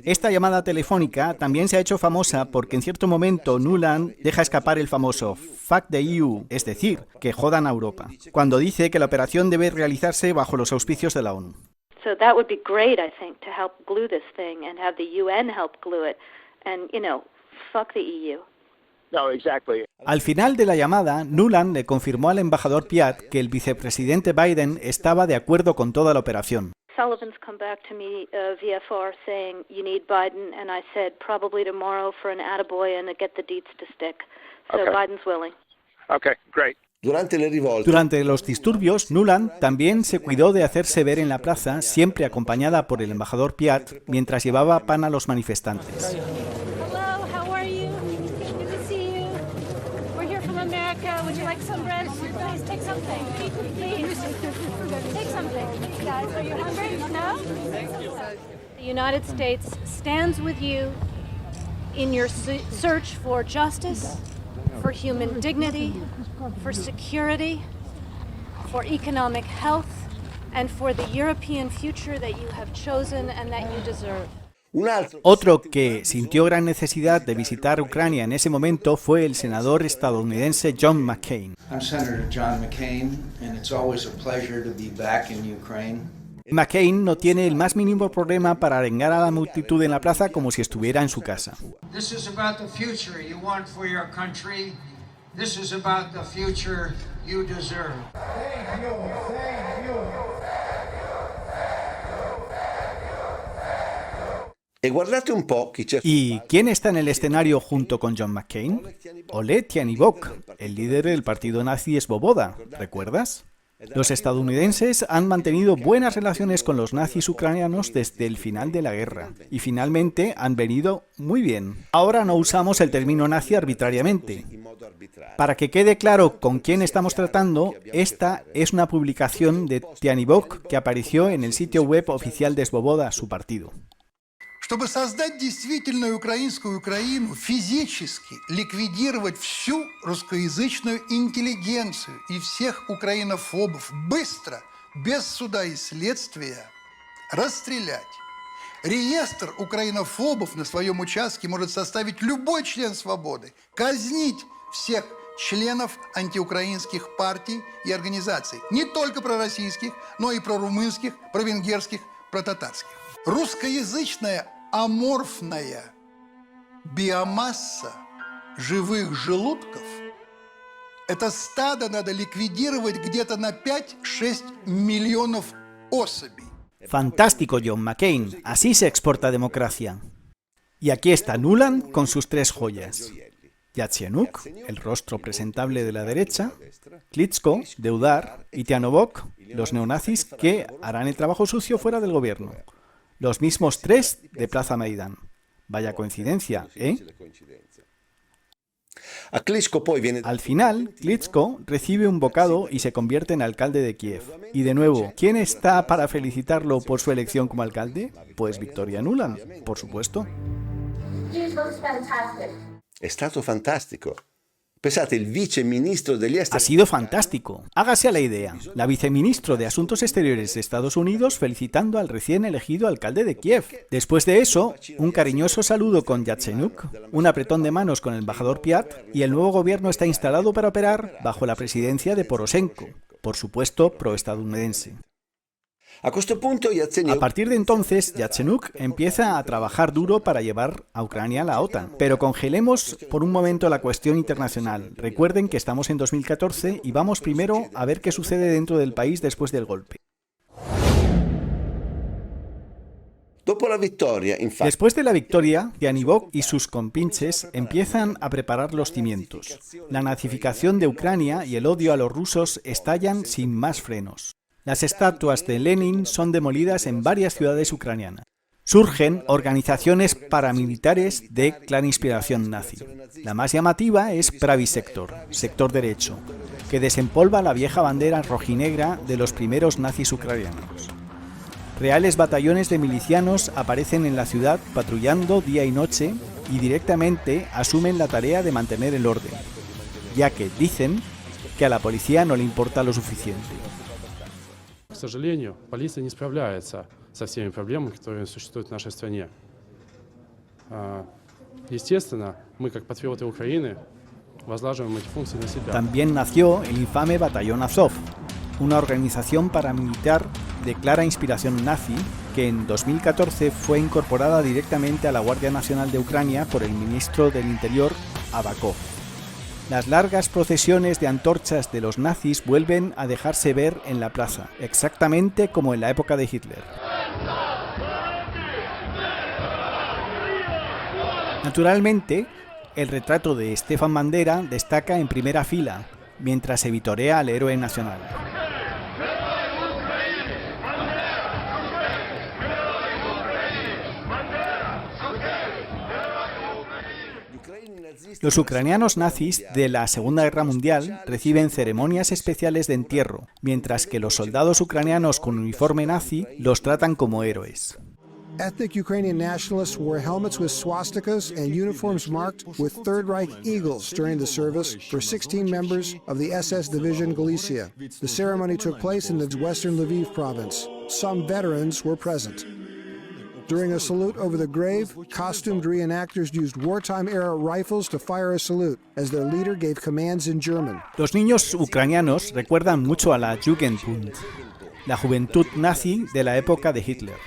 S1: Esta llamada telefónica también se ha hecho famosa porque en cierto momento Nuland deja escapar el famoso "fuck the EU", es decir, que jodan a Europa, cuando dice que la operación debe realizarse bajo los auspicios de la ONU.
S13: So that would be great, I think, to help glue this thing and have the UN help glue it. And, you know, fuck the EU.
S5: No, exactly.
S1: Al final de la llamada, Nuland le confirmó al embajador Pyat que el vicepresidente Biden estaba de acuerdo con toda la operación.
S13: Sullivan's come back to me VFR saying you need Biden, and I said probably tomorrow for an attaboy and to get the deets to stick. So okay. Biden's willing.
S5: Okay, great.
S1: Durante los disturbios, Nuland también se cuidó de hacerse ver en la plaza, siempre acompañada por el embajador Pyat, mientras llevaba pan a los manifestantes.
S16: Hello, how are you? Good to see you. We're here from America. Would you like some bread? Please take something. Please take something. Guys, are you hungry? No?
S13: The United States stands with you in your search for justice, for human dignity, for security, for economic health, and for the European future that you have chosen and that you deserve.
S1: Otro que sintió gran necesidad de visitar Ucrania en ese momento fue el senador estadounidense John McCain.
S17: I'm Senator John McCain, and it's always a pleasure to be back in Ukraine.
S1: McCain no tiene el más mínimo problema para arengar a la multitud en la plaza como si estuviera en su casa.
S17: This is about the future you want for your country. This is about the future you deserve. Thank you. Thank you.
S1: ¿Y quién está en el escenario junto con John McCain? Oleg Tyahnybok, el líder del partido nazi Svoboda, ¿recuerdas? Los estadounidenses han mantenido buenas relaciones con los nazis ucranianos desde el final de la guerra y finalmente han venido muy bien. Ahora no usamos el término nazi arbitrariamente. Para que quede claro con quién estamos tratando, esta es una publicación de Tyahnybok que apareció en el sitio web oficial de Svoboda, su partido.
S18: Чтобы создать действительно украинскую Украину, физически ликвидировать всю русскоязычную интеллигенцию и всех украинофобов быстро, без суда и следствия, расстрелять. Реестр украинофобов на своем участке может составить любой член «Свободы», казнить всех членов антиукраинских партий и организаций, не только пророссийских, но и прорумынских, провенгерских, протатарских. Русскоязычная аморфная биомасса живых желудков – это стадо надо ликвидировать где-то на 5-6 миллионов особей.
S1: Fantástico, John McCain. Así se exporta democracia. Y aquí está Nuland con sus 3 joyas. Yatsenuk, el rostro presentable de la derecha, Klitschko, de Udar, y Tianovok, los neonazis que harán el trabajo sucio fuera del gobierno. Los mismos tres de Plaza Maidán. Vaya coincidencia, ¿eh? Al final, Klitschko recibe un bocado y se convierte en alcalde de Kiev. Y de nuevo, ¿quién está para felicitarlo por su elección como alcalde? Pues Victoria Nuland, por supuesto.
S6: È stato fantastico. Pensate, el viceministro degli esteri...
S1: Ha sido fantástico. Hágase a la idea. La viceministro de Asuntos Exteriores de Estados Unidos felicitando al recién elegido alcalde de Kiev. Después de eso, un cariñoso saludo con Yatsenuk, un apretón de manos con el embajador Piat, y el nuevo gobierno está instalado para operar bajo la presidencia de Poroshenko, por supuesto proestadounidense. A partir de entonces, Yatsenuk empieza a trabajar duro para llevar a Ucrania a la OTAN. Pero congelemos por un momento la cuestión internacional. Recuerden que estamos en 2014 y vamos primero a ver qué sucede dentro del país después del golpe. Después de la victoria, Yanivok y sus compinches empiezan a preparar los cimientos. La nazificación de Ucrania y el odio a los rusos estallan sin más frenos. Las estatuas de Lenin son demolidas en varias ciudades ucranianas. Surgen organizaciones paramilitares de clara inspiración nazi. La más llamativa es Pravý Sektor, sector derecho, que desempolva la vieja bandera rojinegra de los primeros nazis ucranianos. Reales batallones de milicianos aparecen en la ciudad patrullando día y noche y directamente asumen la tarea de mantener el orden, ya que dicen que a la policía no le importa lo suficiente.
S19: К сожалению, полиция не справляется со всеми проблемами, которые существуют в нашей стране. Естественно, мы, как патриоты Украины, возлагаем эти функции на себя.
S1: También nació el infame Batallón Azov, una organización paramilitar de clara inspiración nazi que en 2014 fue incorporada directamente a la Guardia Nacional de Ucrania por el ministro del Interior, Avakov. Las largas procesiones de antorchas de los nazis vuelven a dejarse ver en la plaza, exactamente como en la época de Hitler. Naturalmente, el retrato de Stefan Bandera destaca en primera fila, mientras se vitorea al héroe nacional. Los ucranianos nazis de la Segunda Guerra Mundial reciben ceremonias especiales de entierro, mientras que los soldados ucranianos con uniforme nazi los tratan como héroes.
S20: Ethnic Ukrainian nationalists wore helmets with swastikas and uniforms marked with Third Reich eagles during the service for 16 members of the SS Division Galicia. The ceremony took place in the western Lviv province. Some veterans were present. During a salute over the grave, costumed reenactors used wartime-era rifles to fire a salute as their leader gave commands in German.
S1: Los niños ucranianos recuerdan mucho a la Jugendbund, la juventud nazi de la época de Hitler.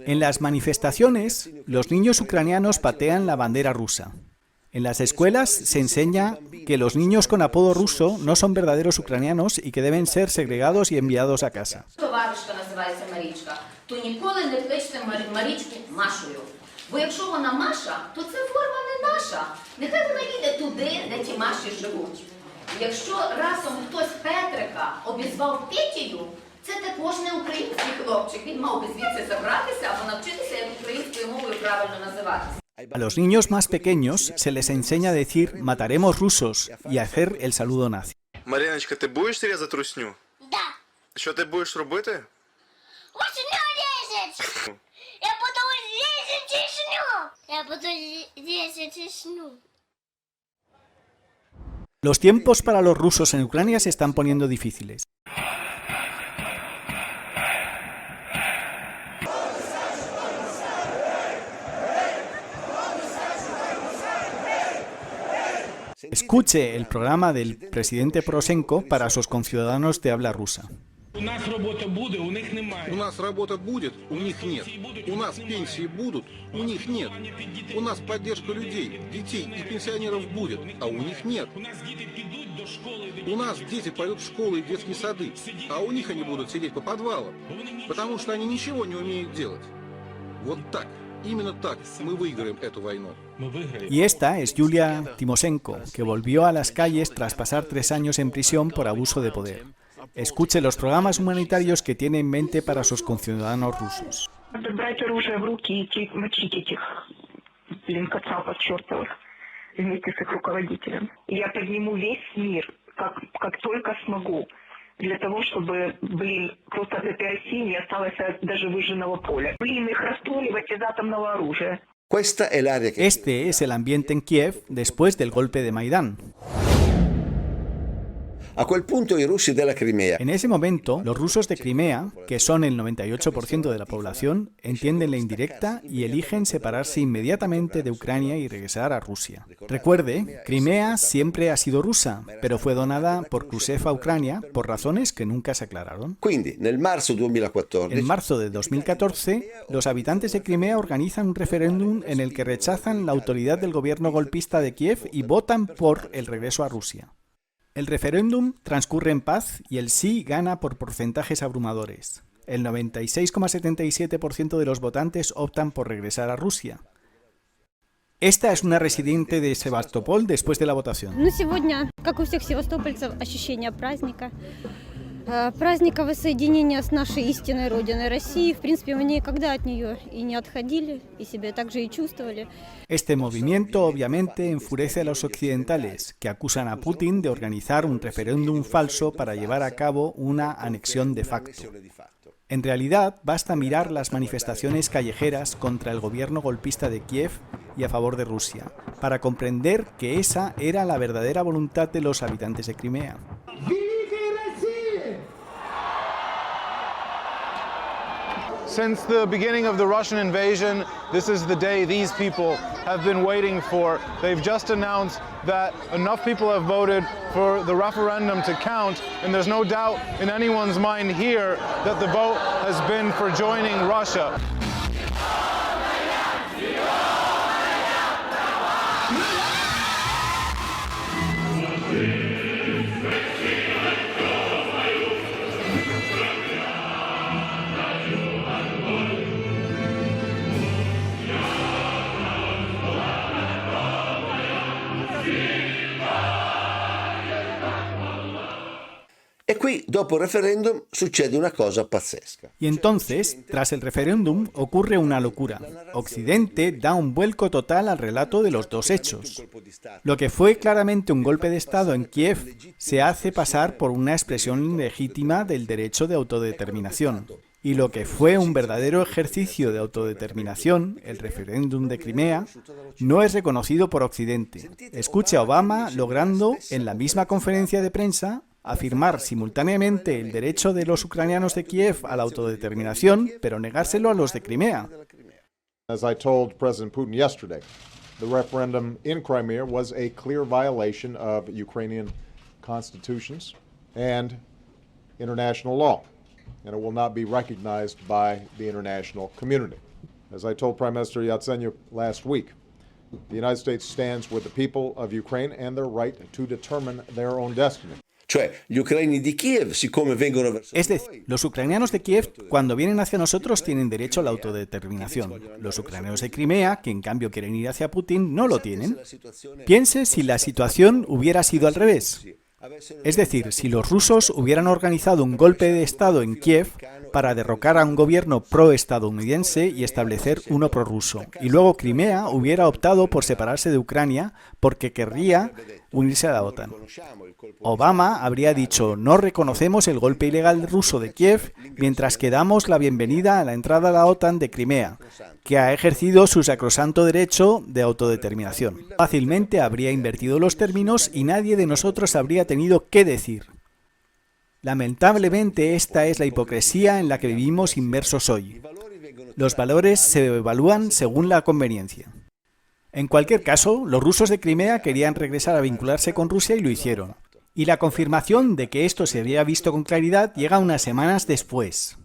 S1: En las manifestaciones, los niños ucranianos patean la bandera rusa. En las escuelas se enseña que los niños con apodo ruso no son verdaderos ucranianos y que deben ser segregados y enviados a casa.
S21: Це також не український хлопчик. Він мав би звідси забратися або навчитися, як українською мовою правильно називатися.
S1: A los niños más pequeños se les enseña a decir mataremos rusos y a hacer el saludo nazi.
S22: Мариночка, ти будеш різати русню?
S23: Да.
S22: Що ти будеш робити?
S23: Русню різати. Я буду різати русню. Я буду різати русню.
S1: Los tiempos para los rusos en Ucrania se están poniendo difíciles. Escuche el programa del presidente Poroshenko para sus conciudadanos de habla rusa.
S24: У нас робота буде, у них немає.
S25: У нас робота буде, у них нет.
S2: У нас пенсии будут, у них нет. У нас поддержка людей, детей и пенсионеров будет, а у них нет. У нас дети пойдут в школы и детские сады, а у них они будут сидеть по подвалам, потому что они ничего не умеют делать. Вот так, именно так мы выиграем эту войну.
S1: Y esta es Yulia Tymoshenko, que volvió a las calles tras pasar 3 años en prisión por abuso de poder. Escuche los programas humanitarios que tiene en mente para sus conciudadanos rusos.
S3: Брать оружие в руки и идти мочить этих, кацапов чертовых вместе с их руководителем. Я подниму весь мир, как только смогу, для того, чтобы, просто от этой России не осталось даже выжженного поля. Их расстреливать из атомного оружия.
S1: Este es el ambiente en Kiev después del golpe de Maidán.
S6: A quel punto i russi della Crimea.
S1: En ese momento, los rusos de Crimea, que son el 98% de la población, entienden la indirecta y eligen separarse inmediatamente de Ucrania y regresar a Rusia. Recuerde, Crimea siempre ha sido rusa, pero fue donada por Khrushchev a Ucrania por razones que nunca se aclararon.
S6: Quindi, en marzo
S1: de 2014, los habitantes de Crimea organizan un referéndum en el que rechazan la autoridad del gobierno golpista de Kiev y votan por el regreso a Rusia. El referéndum transcurre en paz y el sí gana por porcentajes abrumadores. El 96,77% de los votantes optan por regresar a Rusia. Esta es una residente de Sebastopol después de la votación.
S4: Сегодня, как у всех севастопольцев, ощущение праздника. Праздника воссоединения с нашей истинной родиной России. В принципе, мы никогда от нее и не отходили, и себя также и чувствовали.
S1: Este movimiento obviamente enfurece a los occidentales, que acusan a Putin de organizar un referéndum falso para llevar a cabo una anexión de facto. En realidad, basta mirar las manifestaciones callejeras contra el gobierno golpista de Kiev y a favor de Rusia, para comprender que esa era la verdadera voluntad de los habitantes de Crimea.
S24: Since the beginning of the Russian invasion, this is the day these people have been waiting for. They've just announced that enough people have voted for the referendum to count, and there's no doubt in anyone's mind here that the vote has been for joining Russia.
S6: E qui, dopo il referendum, succede una cosa pazzesca.
S1: Y entonces, tras el referéndum, ocurre una locura. Occidente da un vuelco total al relato de los dos hechos. Lo que fue claramente un golpe de Estado en Kiev se hace pasar por una expresión legítima del derecho de autodeterminación. Y lo que fue un verdadero ejercicio de autodeterminación, el referéndum de Crimea, no es reconocido por Occidente. Escuche a Obama logrando, en la misma conferencia de prensa, afirmar simultáneamente el derecho de los ucranianos de Kiev a la autodeterminación, pero negárselo a los de Crimea.
S25: As I told President Putin yesterday, the referendum in Crimea was a clear violation of Ukrainian constitutions and international law, and it will not be recognized by the international community. As I told Prime Minister Yatsenyuk last week, the United States stands with the people of Ukraine and their right to determine their own destiny.
S6: Cioè, gli ucraini di Kiev, siccome vengono verso
S1: Es decir, los ucranianos de Kiev, cuando vienen hacia nosotros, tienen derecho a la autodeterminación. Los ucranianos de Crimea, que en cambio quieren ir hacia Putin, no lo tienen. Piense si la situación hubiera sido al revés. Es decir, si los rusos hubieran organizado un golpe de Estado en Kiev para derrocar a un gobierno pro-estadounidense y establecer uno prorruso, y luego Crimea hubiera optado por separarse de Ucrania porque querría unirse a la OTAN. Obama habría dicho: no reconocemos el golpe ilegal ruso de Kiev mientras que damos la bienvenida a la entrada a la OTAN de Crimea, que ha ejercido su sacrosanto derecho de autodeterminación. Fácilmente habría invertido los términos y nadie de nosotros habría tenido qué decir. Lamentablemente, esta es la hipocresía en la que vivimos inmersos hoy. Los valores se evalúan según la conveniencia. En cualquier caso, los rusos de Crimea querían regresar a vincularse con Rusia y lo hicieron. Y la confirmación de que esto se había visto con claridad llega unas semanas después.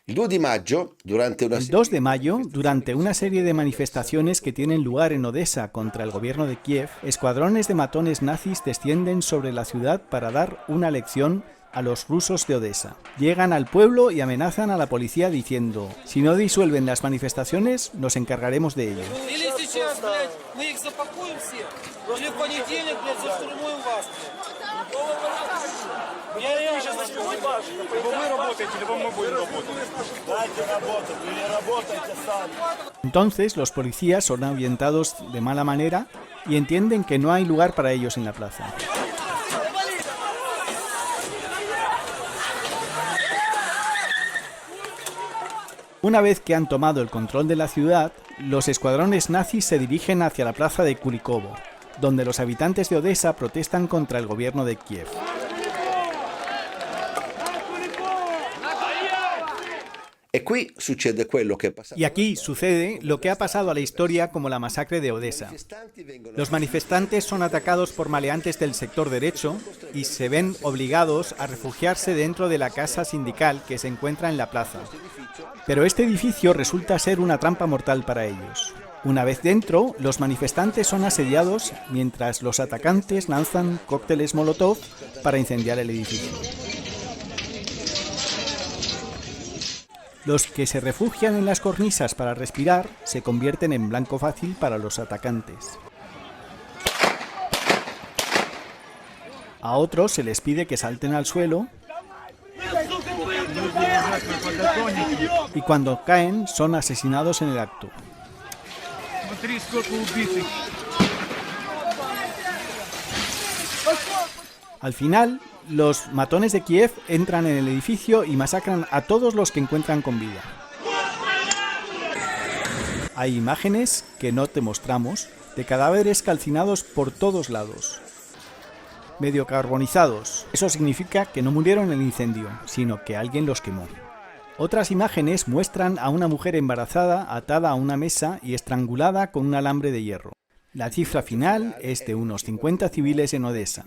S6: Il 2 di maggio, durante una
S1: El 2 de mayo, durante una serie de manifestaciones que tienen lugar en Odessa contra el gobierno de Kiev, escuadrones de matones nazis descienden sobre la ciudad para dar una lección a los rusos de Odessa. Llegan al pueblo y amenazan a la policía diciendo: si no disuelven las manifestaciones, nos encargaremos de ello. Entonces los policías son ahuyentados de mala manera y entienden que no hay lugar para ellos en la plaza. Una vez que han tomado el control de la ciudad, los escuadrones nazis se dirigen hacia la plaza de Kulikovo, donde los habitantes de Odessa protestan contra el gobierno de Kiev. Y aquí sucede lo que ha pasado a la historia como la masacre de Odessa. Los manifestantes son atacados por maleantes del sector derecho y se ven obligados a refugiarse dentro de la casa sindical que se encuentra en la plaza. Pero este edificio resulta ser una trampa mortal para ellos. Una vez dentro, los manifestantes son asediados mientras los atacantes lanzan cócteles Molotov para incendiar el edificio. Los que se refugian en las cornisas para respirar se convierten en blanco fácil para los atacantes. A otros se les pide que salten al suelo y cuando caen son asesinados en el acto. Al final, los matones de Kiev entran en el edificio y masacran a todos los que encuentran con vida. Hay imágenes que no te mostramos de cadáveres calcinados por todos lados, medio carbonizados. Eso significa que no murieron en el incendio, sino que alguien los quemó. Otras imágenes muestran a una mujer embarazada atada a una mesa y estrangulada con un alambre de hierro. La cifra final es de unos 50 civiles en Odessa.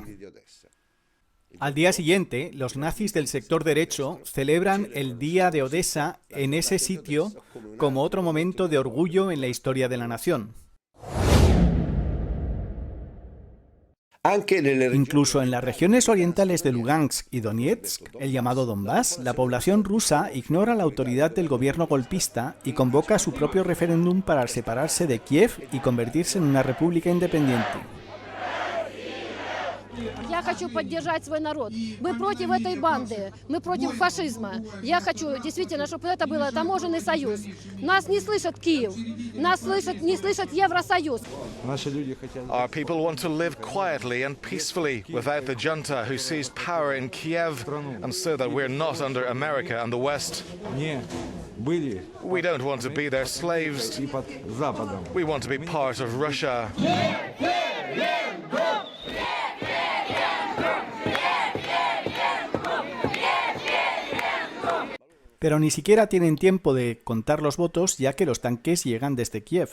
S1: Al día siguiente, los nazis del sector derecho celebran el Día de Odessa en ese sitio como otro momento de orgullo en la historia de la nación. Incluso en las regiones orientales de Lugansk y Donetsk, el llamado Donbass, la población rusa ignora la autoridad del gobierno golpista y convoca su propio referéndum para separarse de Kiev y convertirse en una república independiente.
S16: Я хочу поддержать свой народ. Мы против этой банды, мы против фашизма. Я хочу действительно, чтобы это был таможенный союз. Нас не слышит Киев, нас не слышит Евросоюз.
S24: Our people want to live quietly and peacefully without the junta who seized power in Kiev, and so that we're not under America and the West. We don't want to be their slaves. We want to be part of Russia.
S1: Pero ni siquiera tienen tiempo de contar los votos, ya que los tanques llegan desde Kiev.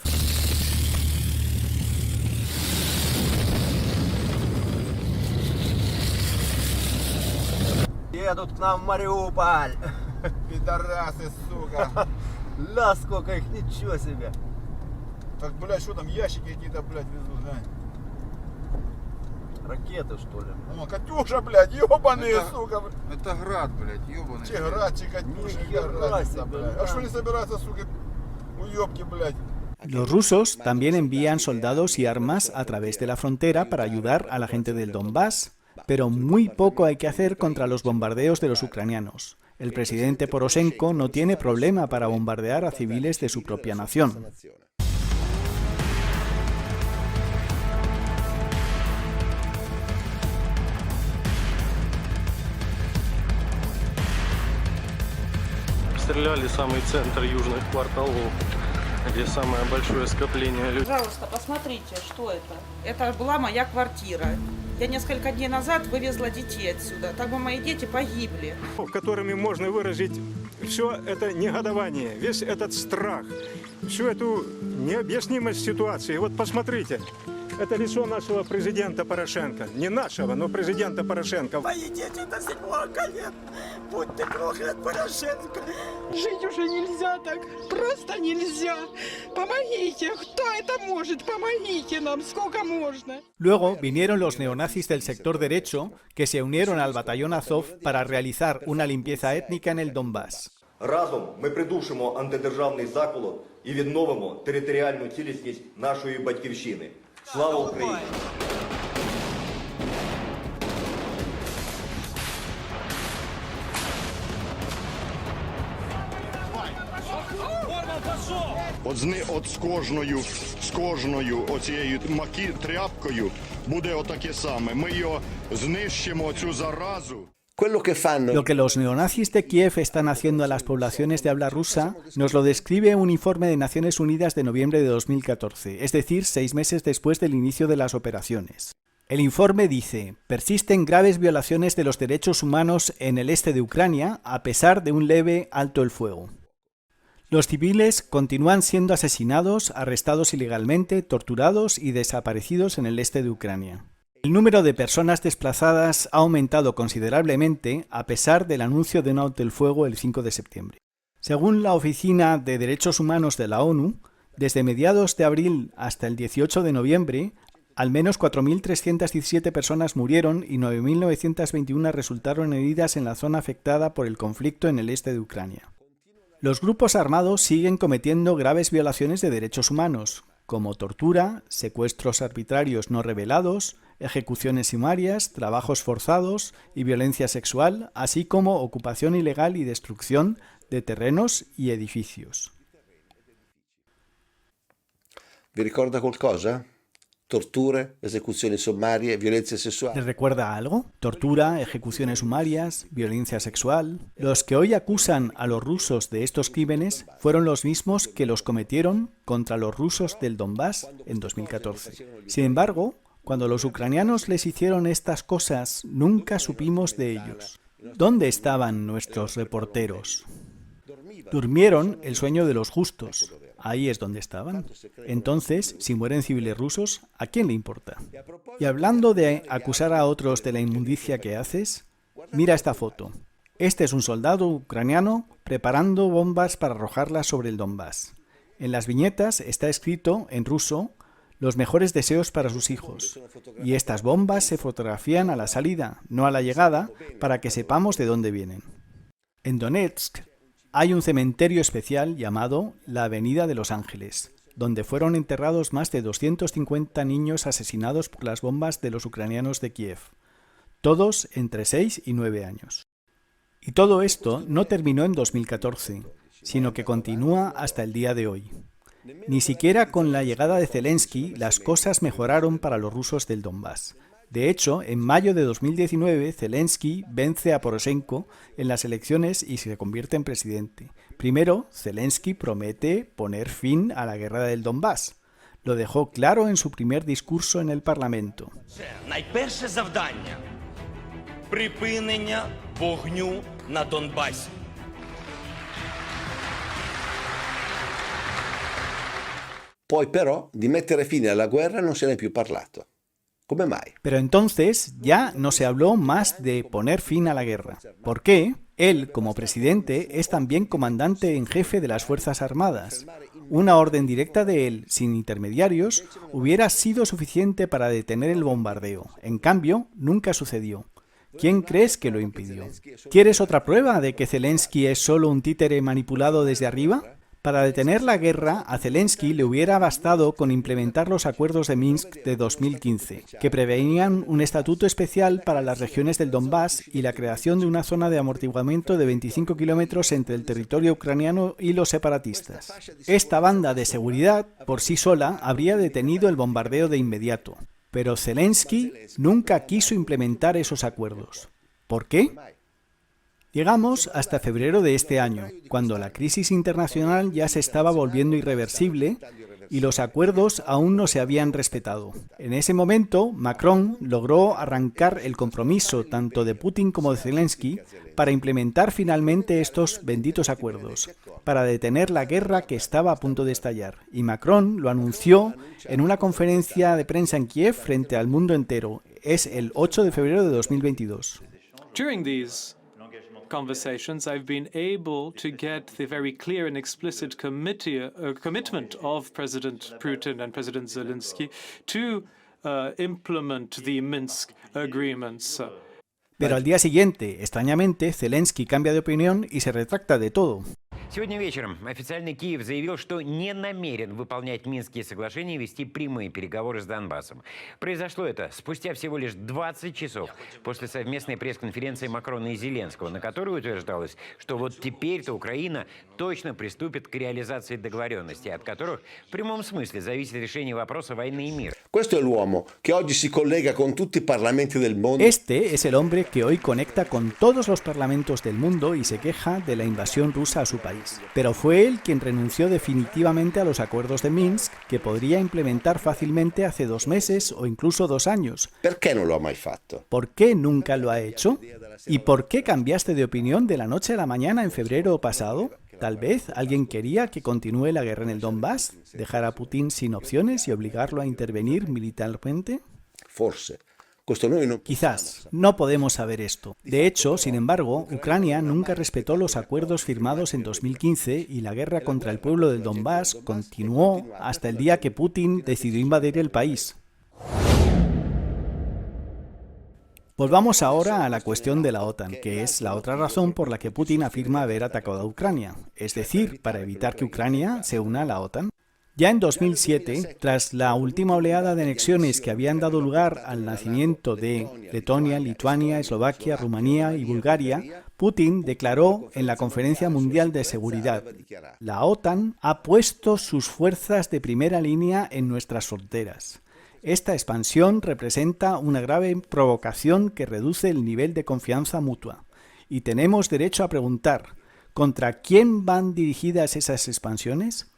S7: Едут к нам в Мариуполь. Пидорасы, сука. Ла, сколько их, ничего себе.
S2: Так, блядь, что там, ящики какие-то, блядь, везут, да?
S7: Ракеты, что ли?
S2: О, Катюша, блядь, ёбаные, сука.
S7: Это град, блядь, ёбаный.
S2: Че град, че Катюша, разница, блядь. А что не собираются, сука, уёбки, блядь?
S1: Los rusos también envían soldados y armas a través de la frontera para ayudar a la gente del Donbass, pero muy poco hay que hacer contra los bombardeos de los ucranianos. El presidente Poroshenko no tiene problema para bombardear a civiles de su propia nación.
S8: Стреляли самый центр южных кварталов, где самое большое скопление людей.
S9: Пожалуйста, посмотрите, что это. Это была моя квартира. Я несколько дней назад вывезла детей отсюда. Так бы мои дети погибли.
S10: Которыми можно выразить все это негодование, весь этот страх, всю эту необъяснимость ситуации. Вот посмотрите, Это лицо нашего президента Порошенко. Не нашего, но президента Порошенко.
S5: Мои дети до 7 колен. Будь ты проклят, Порошенко. Жить уже нельзя так. Просто нельзя. Помогите. Кто это может? Помогите нам. Сколько можно?
S1: Luego vinieron los neonazis del sector derecho que se unieron al batallón Azov para realizar una limpieza étnica en el Donbass.
S11: Разом ми придушимо антидержавний заколот і відновимо територіальну цілісність нашої батьківщини. Слава Україні!
S12: От з кожною оцією тряпкою буде отаке саме. Ми його знищимо, цю заразу.
S1: Lo que los neonazis de Kiev están haciendo a las poblaciones de habla rusa nos lo describe un informe de Naciones Unidas de noviembre de 2014, es decir, 6 meses después del inicio de las operaciones. El informe dice: persisten graves violaciones de los derechos humanos en el este de Ucrania a pesar de un leve alto el fuego. Los civiles continúan siendo asesinados, arrestados ilegalmente, torturados y desaparecidos en el este de Ucrania. El número de personas desplazadas ha aumentado considerablemente a pesar del anuncio de un alto el fuego el 5 de septiembre. Según la Oficina de Derechos Humanos de la ONU, desde mediados de abril hasta el 18 de noviembre, al menos 4.317 personas murieron y 9.921 resultaron heridas en la zona afectada por el conflicto en el este de Ucrania. Los grupos armados siguen cometiendo graves violaciones de derechos humanos, como tortura, secuestros arbitrarios no revelados, ejecuciones sumarias, trabajos forzados y violencia sexual, así como ocupación ilegal y destrucción de terrenos y edificios.
S6: Vi ricorda qualcosa? Torture, esecuzioni sommarie, violenza sessuale.
S1: ¿Les recuerda algo? Tortura, ejecuciones sumarias, violencia sexual. Los que hoy acusan a los rusos de estos crímenes fueron los mismos que los cometieron contra los rusos del Donbass en 2014. Sin embargo, cuando los ucranianos les hicieron estas cosas, nunca supimos de ellos. ¿Dónde estaban nuestros reporteros? Durmieron el sueño de los justos. Ahí es donde estaban. Entonces, si mueren civiles rusos, ¿a quién le importa? Y hablando de acusar a otros de la inmundicia que haces, mira esta foto. Este es un soldado ucraniano preparando bombas para arrojarlas sobre el Donbass. En las viñetas está escrito en ruso los mejores deseos para sus hijos. Y estas bombas se fotografían a la salida, no a la llegada, para que sepamos de dónde vienen. En Donetsk hay un cementerio especial llamado la Avenida de los Ángeles, donde fueron enterrados más de 250 niños asesinados por las bombas de los ucranianos de Kiev, todos entre 6 y 9 años. Y todo esto no terminó en 2014, sino que continúa hasta el día de hoy. Ni siquiera con la llegada de Zelensky las cosas mejoraron para los rusos del Donbass. De hecho, en mayo de 2019, Zelensky vence a Poroshenko en las elecciones y se convierte en presidente. Primero, Zelensky promete poner fin a la guerra del Donbass. Lo dejó claro en su primer discurso en el Parlamento.
S14: Найперше завдання – припинення вогню на Донбасі.
S6: Poi però di mettere fine alla guerra non se ne è più parlato. ¿Come mai?
S1: Pero entonces ya no se habló más de poner fin a la guerra. ¿Por qué? Él, como presidente, es también comandante en jefe de las Fuerzas Armadas. Una orden directa de él, sin intermediarios, hubiera sido suficiente para detener el bombardeo. En cambio, nunca sucedió. ¿Quién crees que lo impidió? ¿Quieres otra prueba de que Zelensky es solo un títere manipulado desde arriba? Para detener la guerra, a Zelensky le hubiera bastado con implementar los acuerdos de Minsk de 2015, que preveían un estatuto especial para las regiones del Donbass y la creación de una zona de amortiguamiento de 25 kilómetros entre el territorio ucraniano y los separatistas. Esta banda de seguridad, por sí sola, habría detenido el bombardeo de inmediato, pero Zelensky nunca quiso implementar esos acuerdos. ¿Por qué? Llegamos hasta febrero de este año, cuando la crisis internacional ya se estaba volviendo irreversible y los acuerdos aún no se habían respetado. En ese momento, Macron logró arrancar el compromiso tanto de Putin como de Zelensky para implementar finalmente estos benditos acuerdos, para detener la guerra que estaba a punto de estallar. Y Macron lo anunció en una conferencia de prensa en Kiev frente al mundo entero. Es el 8 de febrero de 2022.
S13: During these conversations, I've been able to get the very clear and explicit commitment of President Putin and President Zelensky to implement the Minsk agreements.
S1: Pero al día siguiente, extrañamente, Zelensky cambia de opinión y se retracta de todo.
S15: Сегодня вечером официальный Киев заявил, что не намерен выполнять Минские соглашения и вести прямые переговоры с Донбассом. Произошло это спустя всего лишь 20 часов после совместной пресс-конференции Макрона и Зеленского, на которой утверждалось, что вот теперь-то Украина точно приступит к реализации договоренностей, от которых в прямом смысле зависит решение вопроса войны и мира.
S6: Questo è l'uomo che oggi si collega con tutti i parlamenti del mondo.
S1: Este es el hombre que hoy conecta con todos los parlamentos del mundo y se queja de la invasión rusa a su país. Pero fue él quien renunció definitivamente a los acuerdos de Minsk, que podría implementar fácilmente hace 2 meses o incluso 2 años.
S6: ¿Por qué no lo ha mai fatto?
S1: ¿Por qué nunca lo ha hecho? ¿Y por qué cambiaste de opinión de la noche a la mañana en febrero pasado? Tal vez alguien quería que continúe la guerra en el Donbass, dejar a Putin sin opciones y obligarlo a intervenir militarmente.
S6: Forse.
S1: Quizás, no podemos saber esto. De hecho, sin embargo, Ucrania nunca respetó los acuerdos firmados en 2015 y la guerra contra el pueblo del Donbass continuó hasta el día que Putin decidió invadir el país. Volvamos ahora a la cuestión de la OTAN, que es la otra razón por la que Putin afirma haber atacado a Ucrania, es decir, para evitar que Ucrania se una a la OTAN. Ya en 2007, tras la última oleada de anexiones que habían dado lugar al nacimiento de Letonia, Lituania, Eslovaquia, Rumanía y Bulgaria, Putin declaró en la Conferencia Mundial de Seguridad: la OTAN ha puesto sus fuerzas de primera línea en nuestras fronteras. Esta expansión representa una grave provocación que reduce el nivel de confianza mutua. Y tenemos derecho a preguntar, ¿contra quién van dirigidas esas expansiones?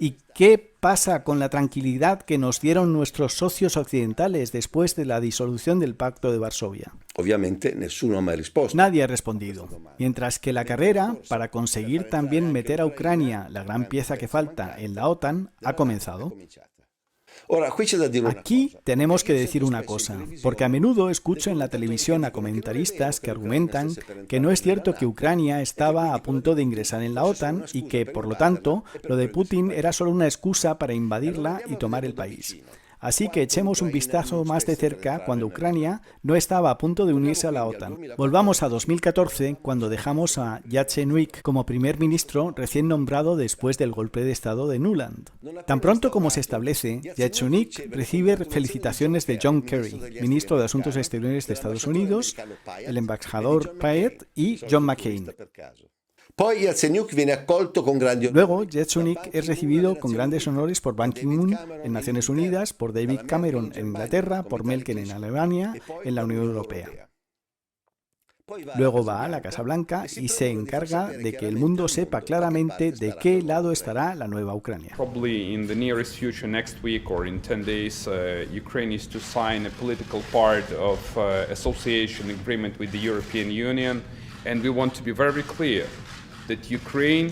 S1: ¿Y qué pasa con la tranquilidad que nos dieron nuestros socios occidentales después de la disolución del Pacto de Varsovia?
S6: Obviamente, nessuno ha mai risposto.
S1: Nadie ha respondido. Mientras que la carrera para conseguir también meter a Ucrania, la gran pieza que falta, en la OTAN, ha comenzado. Aquí tenemos que decir una cosa, porque a menudo escucho en la televisión a comentaristas que argumentan que no es cierto que Ucrania estaba a punto de ingresar en la OTAN y que, por lo tanto, lo de Putin era solo una excusa para invadirla y tomar el país. Así que echemos un vistazo más de cerca cuando Ucrania no estaba a punto de unirse a la OTAN. Volvamos a 2014, cuando dejamos a Yatsenyuk como primer ministro recién nombrado después del golpe de estado de Nuland. Tan pronto como se establece, Yatsenyuk recibe felicitaciones de John Kerry, ministro de Asuntos Exteriores de Estados Unidos, el embajador Paet y John McCain. Luego, Yatsenyuk es recibido con grandes honores por Ban Ki-moon en Naciones Unidas, por David Cameron en Inglaterra, por Merkel en Alemania, en la Unión Europea. Luego va a la Casa Blanca y se encarga de que el mundo sepa claramente de qué lado estará la nueva Ucrania.
S17: Probably in the nearest future, next week or in 10 days, Ukraine is to sign a political part of association agreement with the European Union, and we want to be very clear that Ukraine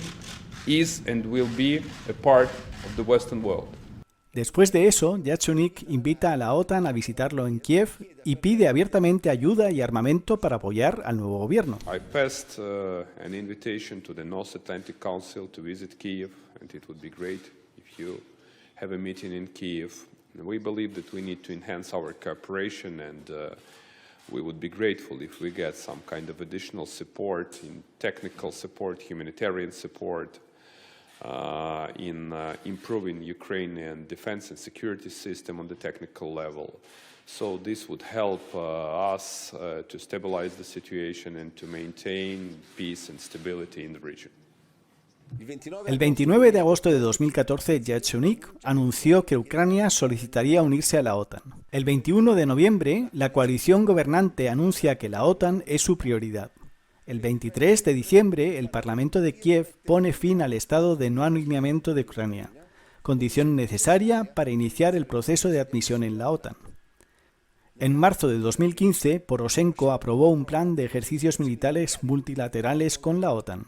S17: is and will be a part of the Western world.
S1: Después de eso, Yatsenyuk invita a la OTAN a visitarlo en Kiev y pide abiertamente ayuda y armamento para apoyar al nuevo gobierno.
S17: I passed an invitation to the North Atlantic Council to visit Kiev, and it would be great if you have a meeting in Kiev. We believe that we need to enhance our cooperation, and we would be grateful if we get some kind of additional support in technical support, humanitarian support, in improving Ukrainian defense and security system on the technical level. So this would help us to stabilize the situation and to maintain peace and stability in the region.
S1: El 29 de agosto de 2014, Yatsenyuk anunció que Ucrania solicitaría unirse a la OTAN. El 21 de noviembre, la coalición gobernante anuncia que la OTAN es su prioridad. El 23 de diciembre, el Parlamento de Kiev pone fin al estado de no alineamiento de Ucrania, condición necesaria para iniciar el proceso de admisión en la OTAN. En marzo de 2015, Poroshenko aprobó un plan de ejercicios militares multilaterales con la OTAN.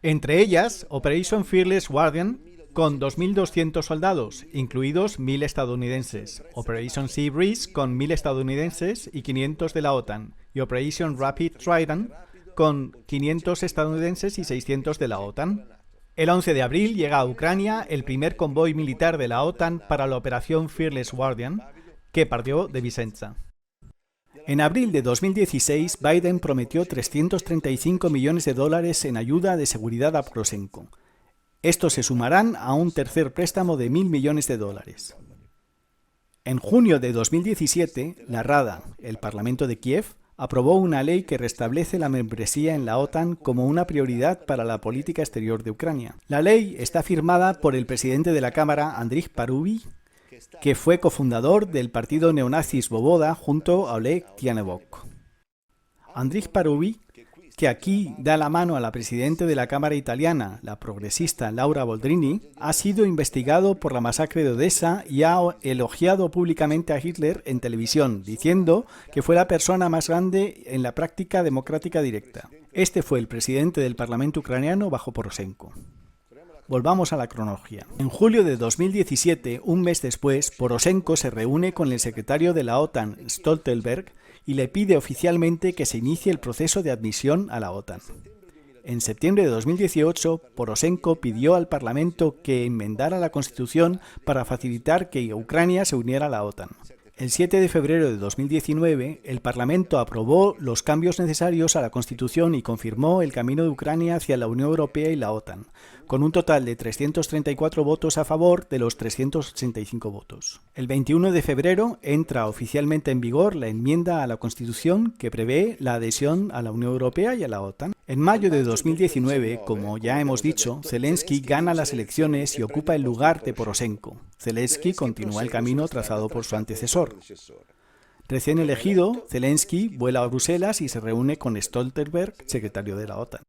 S1: Entre ellas, Operation Fearless Guardian, con 2.200 soldados, incluidos 1.000 estadounidenses, Operation Sea Breeze, con 1.000 estadounidenses y 500 de la OTAN, y Operation Rapid Trident, con 500 estadounidenses y 600 de la OTAN. El 11 de abril llega a Ucrania el primer convoy militar de la OTAN para la Operación Fearless Guardian, que partió de Vicenza. En abril de 2016, Biden prometió $335 millones en ayuda de seguridad a Poroshenko. Estos se sumarán a un tercer préstamo de $1.000 millones. En junio de 2017, la Rada, el Parlamento de Kiev, aprobó una ley que restablece la membresía en la OTAN como una prioridad para la política exterior de Ucrania. La ley está firmada por el presidente de la Cámara, Andriy Parubiy, que fue cofundador del partido neonazi Svoboda junto a Oleg Tianevok. Andriy Parubiy, que aquí da la mano a la presidenta de la Cámara italiana, la progresista Laura Boldrini, ha sido investigado por la masacre de Odessa y ha elogiado públicamente a Hitler en televisión, diciendo que fue la persona más grande en la práctica democrática directa. Este fue el presidente del Parlamento ucraniano bajo Poroshenko. Volvamos a la cronología. En julio de 2017, un mes después, Poroshenko se reúne con el secretario de la OTAN, Stoltenberg, y le pide oficialmente que se inicie el proceso de admisión a la OTAN. En septiembre de 2018, Poroshenko pidió al Parlamento que enmendara la Constitución para facilitar que Ucrania se uniera a la OTAN. El 7 de febrero de 2019, el Parlamento aprobó los cambios necesarios a la Constitución y confirmó el camino de Ucrania hacia la Unión Europea y la OTAN, con un total de 334 votos a favor de los 385 votos. El 21 de febrero entra oficialmente en vigor la enmienda a la Constitución que prevé la adhesión a la Unión Europea y a la OTAN. En mayo de 2019, como ya hemos dicho, Zelensky gana las elecciones y ocupa el lugar de Poroshenko. Zelensky continúa el camino trazado por su antecesor. Recién elegido, Zelensky vuela a Bruselas y se reúne con Stoltenberg, secretario de la OTAN.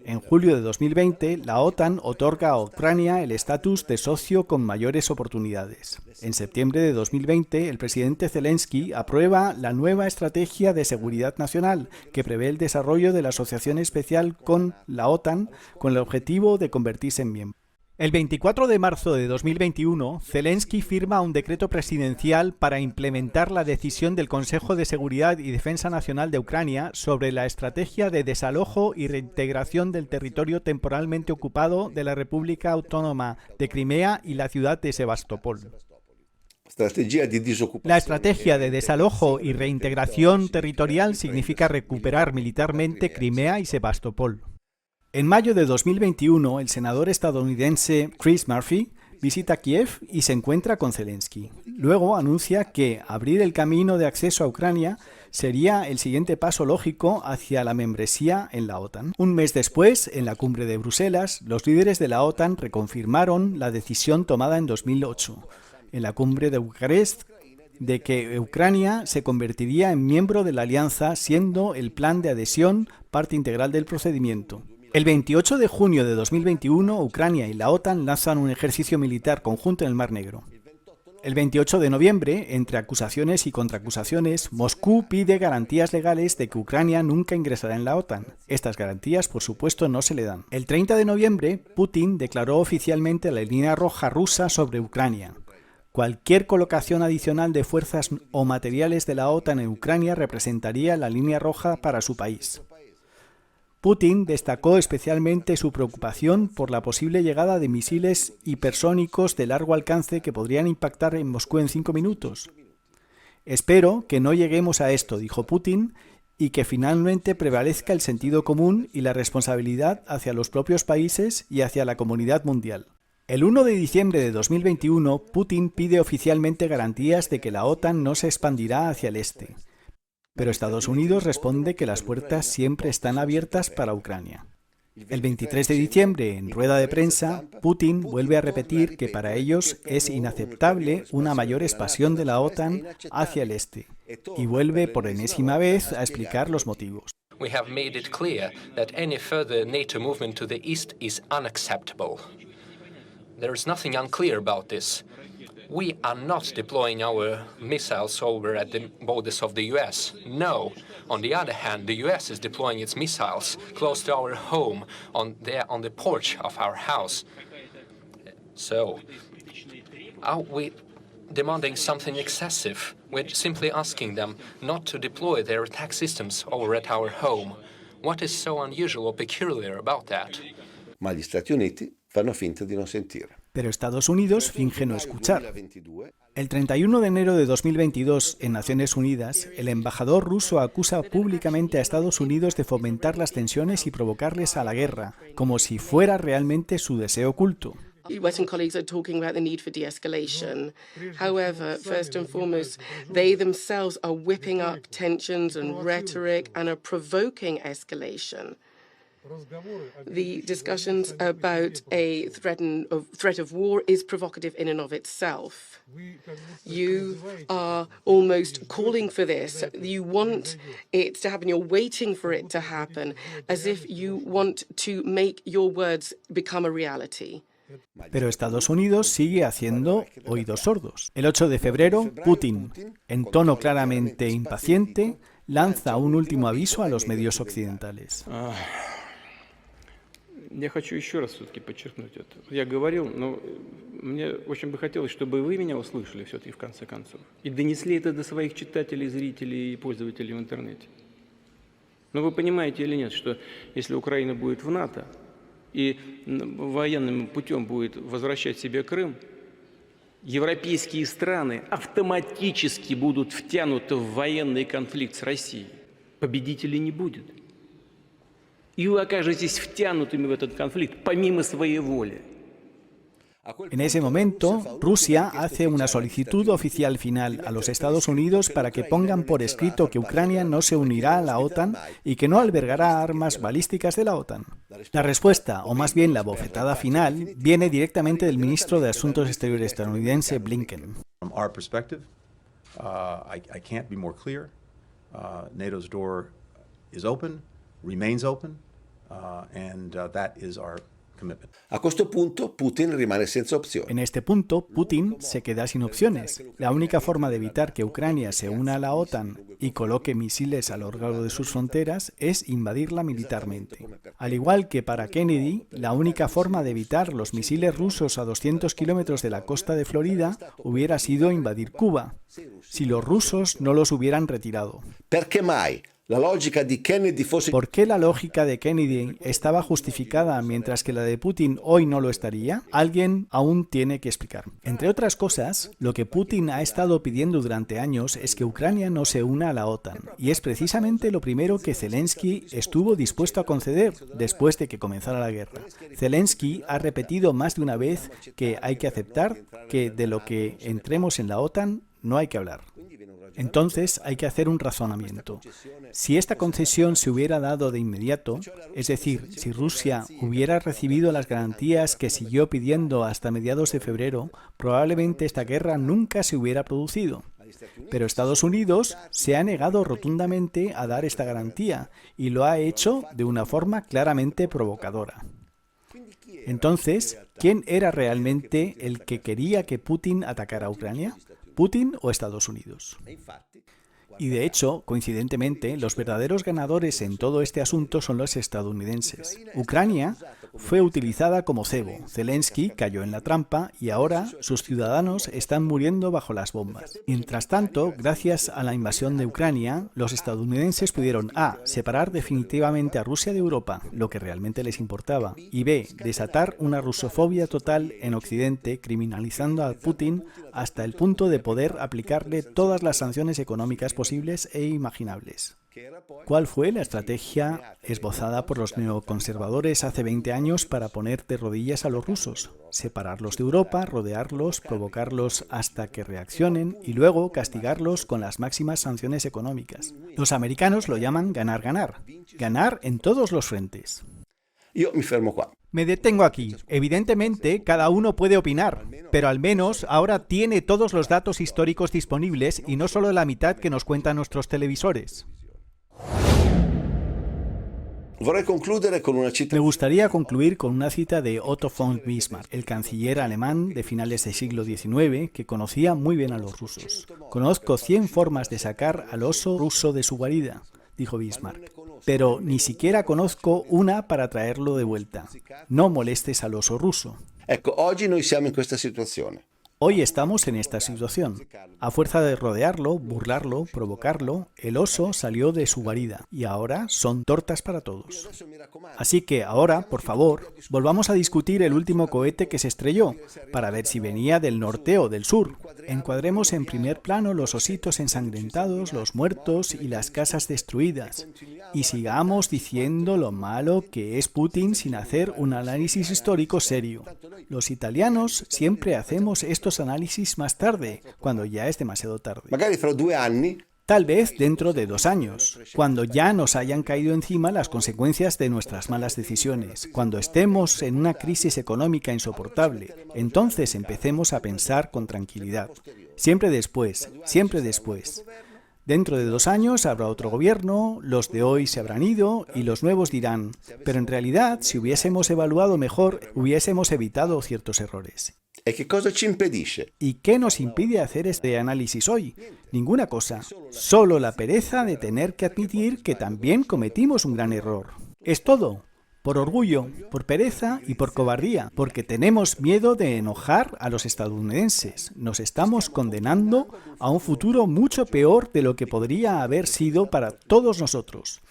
S1: En julio de 2020, la OTAN otorga a Ucrania el estatus de socio con mayores oportunidades. En septiembre de 2020, el presidente Zelensky aprueba la nueva estrategia de seguridad nacional, que prevé el desarrollo de la asociación especial con la OTAN con el objetivo de convertirse en miembro. El 24 de marzo de 2021, Zelensky firma un decreto presidencial para implementar la decisión del Consejo de Seguridad y Defensa Nacional de Ucrania sobre la estrategia de desalojo y reintegración del territorio temporalmente ocupado de la República Autónoma de Crimea y la ciudad de Sebastopol. La estrategia de desalojo y reintegración territorial significa recuperar militarmente Crimea y Sebastopol. En mayo de 2021, el senador estadounidense Chris Murphy visita Kiev y se encuentra con Zelensky. Luego anuncia que abrir el camino de acceso a Ucrania sería el siguiente paso lógico hacia la membresía en la OTAN. Un mes después, en la cumbre de Bruselas, los líderes de la OTAN reconfirmaron la decisión tomada en 2008, en la cumbre de Bucarest, de que Ucrania se convertiría en miembro de la alianza, siendo el plan de adhesión parte integral del procedimiento. El 28 de junio de 2021, Ucrania y la OTAN lanzan un ejercicio militar conjunto en el Mar Negro. El 28 de noviembre, entre acusaciones y contraacusaciones, Moscú pide garantías legales de que Ucrania nunca ingresará en la OTAN. Estas garantías, por supuesto, no se le dan. El 30 de noviembre, Putin declaró oficialmente la línea roja rusa sobre Ucrania. Cualquier colocación adicional de fuerzas o materiales de la OTAN en Ucrania representaría la línea roja para su país. Putin destacó especialmente su preocupación por la posible llegada de misiles hipersónicos de largo alcance que podrían impactar en Moscú en 5 minutos. Espero que no lleguemos a esto, dijo Putin, y que finalmente prevalezca el sentido común y la responsabilidad hacia los propios países y hacia la comunidad mundial. El 1 de diciembre de 2021, Putin pide oficialmente garantías de que la OTAN no se expandirá hacia el este. Pero Estados Unidos responde que las puertas siempre están abiertas para Ucrania. El 23 de diciembre, en rueda de prensa, Putin vuelve a repetir que para ellos es inaceptable una mayor expansión de la OTAN hacia el este, y vuelve por enésima vez a explicar los motivos.
S18: we have made it clear that any further NATO movement to the east is unacceptable. There is nothing unclear about this. We are not deploying our missiles over at the borders of the US. No. On the other hand, the US is deploying its missiles close to our home, on the porch of our house. So, are we demanding something excessive? We're simply asking them not to deploy their attack systems over at our home. What is so unusual or peculiar about that?
S6: Ma gli Stati Uniti fanno finta di non sentire.
S1: Pero Estados Unidos finge no escuchar. El 31 de enero de 2022, en Naciones Unidas, el embajador ruso acusa públicamente a Estados Unidos de fomentar las tensiones y provocarles a la guerra, como si fuera realmente su deseo oculto.
S19: Western colleagues are talking about the need for de-escalation. However, first and foremost, they themselves are whipping up tensions and rhetoric and are provoking escalation. The discussions about a threat of war is provocative in and of itself. You are almost calling for this. You want it to happen. You're waiting for it to happen, as if you want to make your words become a reality.
S1: Pero Estados Unidos sigue haciendo oídos sordos. El 8 de febrero, Putin, en tono claramente impaciente, lanza un último aviso a los medios occidentales.
S20: Я хочу еще раз все-таки подчеркнуть это. Я говорил, но мне очень бы хотелось, чтобы вы меня услышали все-таки в конце концов. И донесли это до своих читателей, зрителей и пользователей в интернете. Но вы понимаете или нет, что если Украина будет в НАТО и военным путем будет возвращать себе Крым, европейские страны автоматически будут втянуты в военный конфликт с Россией. Победителей не будет. И вы окажетесь втянутыми в этот конфликт помимо своей воли.
S1: En ese momento, Rusia hace una solicitud oficial final a los Estados Unidos para que pongan por escrito que Ucrania no se unirá a la OTAN y que no albergará armas balísticas de la OTAN. La respuesta, o más bien la bofetada final, viene directamente del ministro de Asuntos Exteriores estadounidense, Blinken.
S21: From our perspective, I can't be more clear. NATO's door is open, remains open, and that is our commitment.
S6: A questo punto Putin rimane senza opzioni.
S1: En este punto, Putin se queda sin opciones. La única forma de evitar que Ucrania se una a la OTAN y coloque misiles a lo largo de sus fronteras es invadirla militarmente. Al igual que para Kennedy, la única forma de evitar los misiles rusos a 200 kilómetros de la costa de Florida hubiera sido invadir Cuba, si los rusos no los hubieran retirado.
S6: Perché mai?
S1: ¿Por qué la lógica de Kennedy estaba justificada mientras que la de Putin hoy no lo estaría? Alguien aún tiene que explicar. Entre otras cosas, lo que Putin ha estado pidiendo durante años es que Ucrania no se una a la OTAN, y es precisamente lo primero que Zelensky estuvo dispuesto a conceder después de que comenzara la guerra. Zelensky ha repetido más de una vez que hay que aceptar que de lo que entremos en la OTAN no hay que hablar. Entonces hay que hacer un razonamiento. Si esta concesión se hubiera dado de inmediato, es decir, si Rusia hubiera recibido las garantías que siguió pidiendo hasta mediados de febrero, probablemente esta guerra nunca se hubiera producido. Pero Estados Unidos se ha negado rotundamente a dar esta garantía y lo ha hecho de una forma claramente provocadora. Entonces, ¿quién era realmente el que quería que Putin atacara a Ucrania? ¿Putin o Estados Unidos? Y de hecho, coincidentemente, los verdaderos ganadores en todo este asunto son los estadounidenses. Ucrania fue utilizada como cebo, Zelensky cayó en la trampa y ahora sus ciudadanos están muriendo bajo las bombas. Mientras tanto, gracias a la invasión de Ucrania, los estadounidenses pudieron a. Separar definitivamente a Rusia de Europa, lo que realmente les importaba, y b. Desatar una rusofobia total en Occidente, criminalizando a Putin hasta el punto de poder aplicarle todas las sanciones económicas posibles e imaginables. ¿Cuál fue la estrategia esbozada por los neoconservadores hace 20 años para poner de rodillas a los rusos? Separarlos de Europa, rodearlos, provocarlos hasta que reaccionen y luego castigarlos con las máximas sanciones económicas. Los americanos lo llaman ganar-ganar. Ganar en todos los frentes.
S6: Yo me fermo qua.
S1: Me detengo aquí. Evidentemente, cada uno puede opinar, pero al menos ahora tiene todos los datos históricos disponibles y no solo la mitad que nos cuentan nuestros televisores.
S6: Vorrei concludere con una cita.
S1: Me gustaría concluir con una cita de Otto von Bismarck, el canciller alemán de finales del siglo XIX que conocía muy bien a los rusos. Conozco 100 formas de sacar al oso ruso de su guarida, dijo Bismarck, pero ni siquiera conozco una para traerlo de vuelta. No molestes al oso ruso.
S6: Ecco, oggi noi siamo in questa situazione.
S1: Hoy estamos en esta situación. A fuerza de rodearlo, burlarlo, provocarlo, el oso salió de su guarida y ahora son tortas para todos. Así que ahora, por favor, volvamos a discutir el último cohete que se estrelló, para ver si venía del norte o del sur. Encuadremos en primer plano los ositos ensangrentados, los muertos y las casas destruidas. Y sigamos diciendo lo malo que es Putin sin hacer un análisis histórico serio. Los italianos siempre hacemos estos análisis más tarde, cuando ya es demasiado tarde.
S6: Magari fra 2 anni.
S1: Tal vez dentro de 2 años, cuando ya nos hayan caído encima las consecuencias de nuestras malas decisiones, cuando estemos en una crisis económica insoportable, entonces empecemos a pensar con tranquilidad. Siempre después, siempre después. Dentro de 2 años habrá otro gobierno, los de hoy se habrán ido y los nuevos dirán, pero en realidad, si hubiésemos evaluado mejor, hubiésemos evitado ciertos errores.
S6: ¿Y qué cosa ci impedisce?
S1: ¿Y qué nos impide hacer este análisis hoy? Ninguna cosa. Solo la pereza de tener que admitir que también cometimos un gran error. Es todo. Por orgullo, por pereza y por cobardía, porque tenemos miedo de enojar a los estadounidenses. Nos estamos condenando a un futuro mucho peor de lo que podría haber sido para todos nosotros.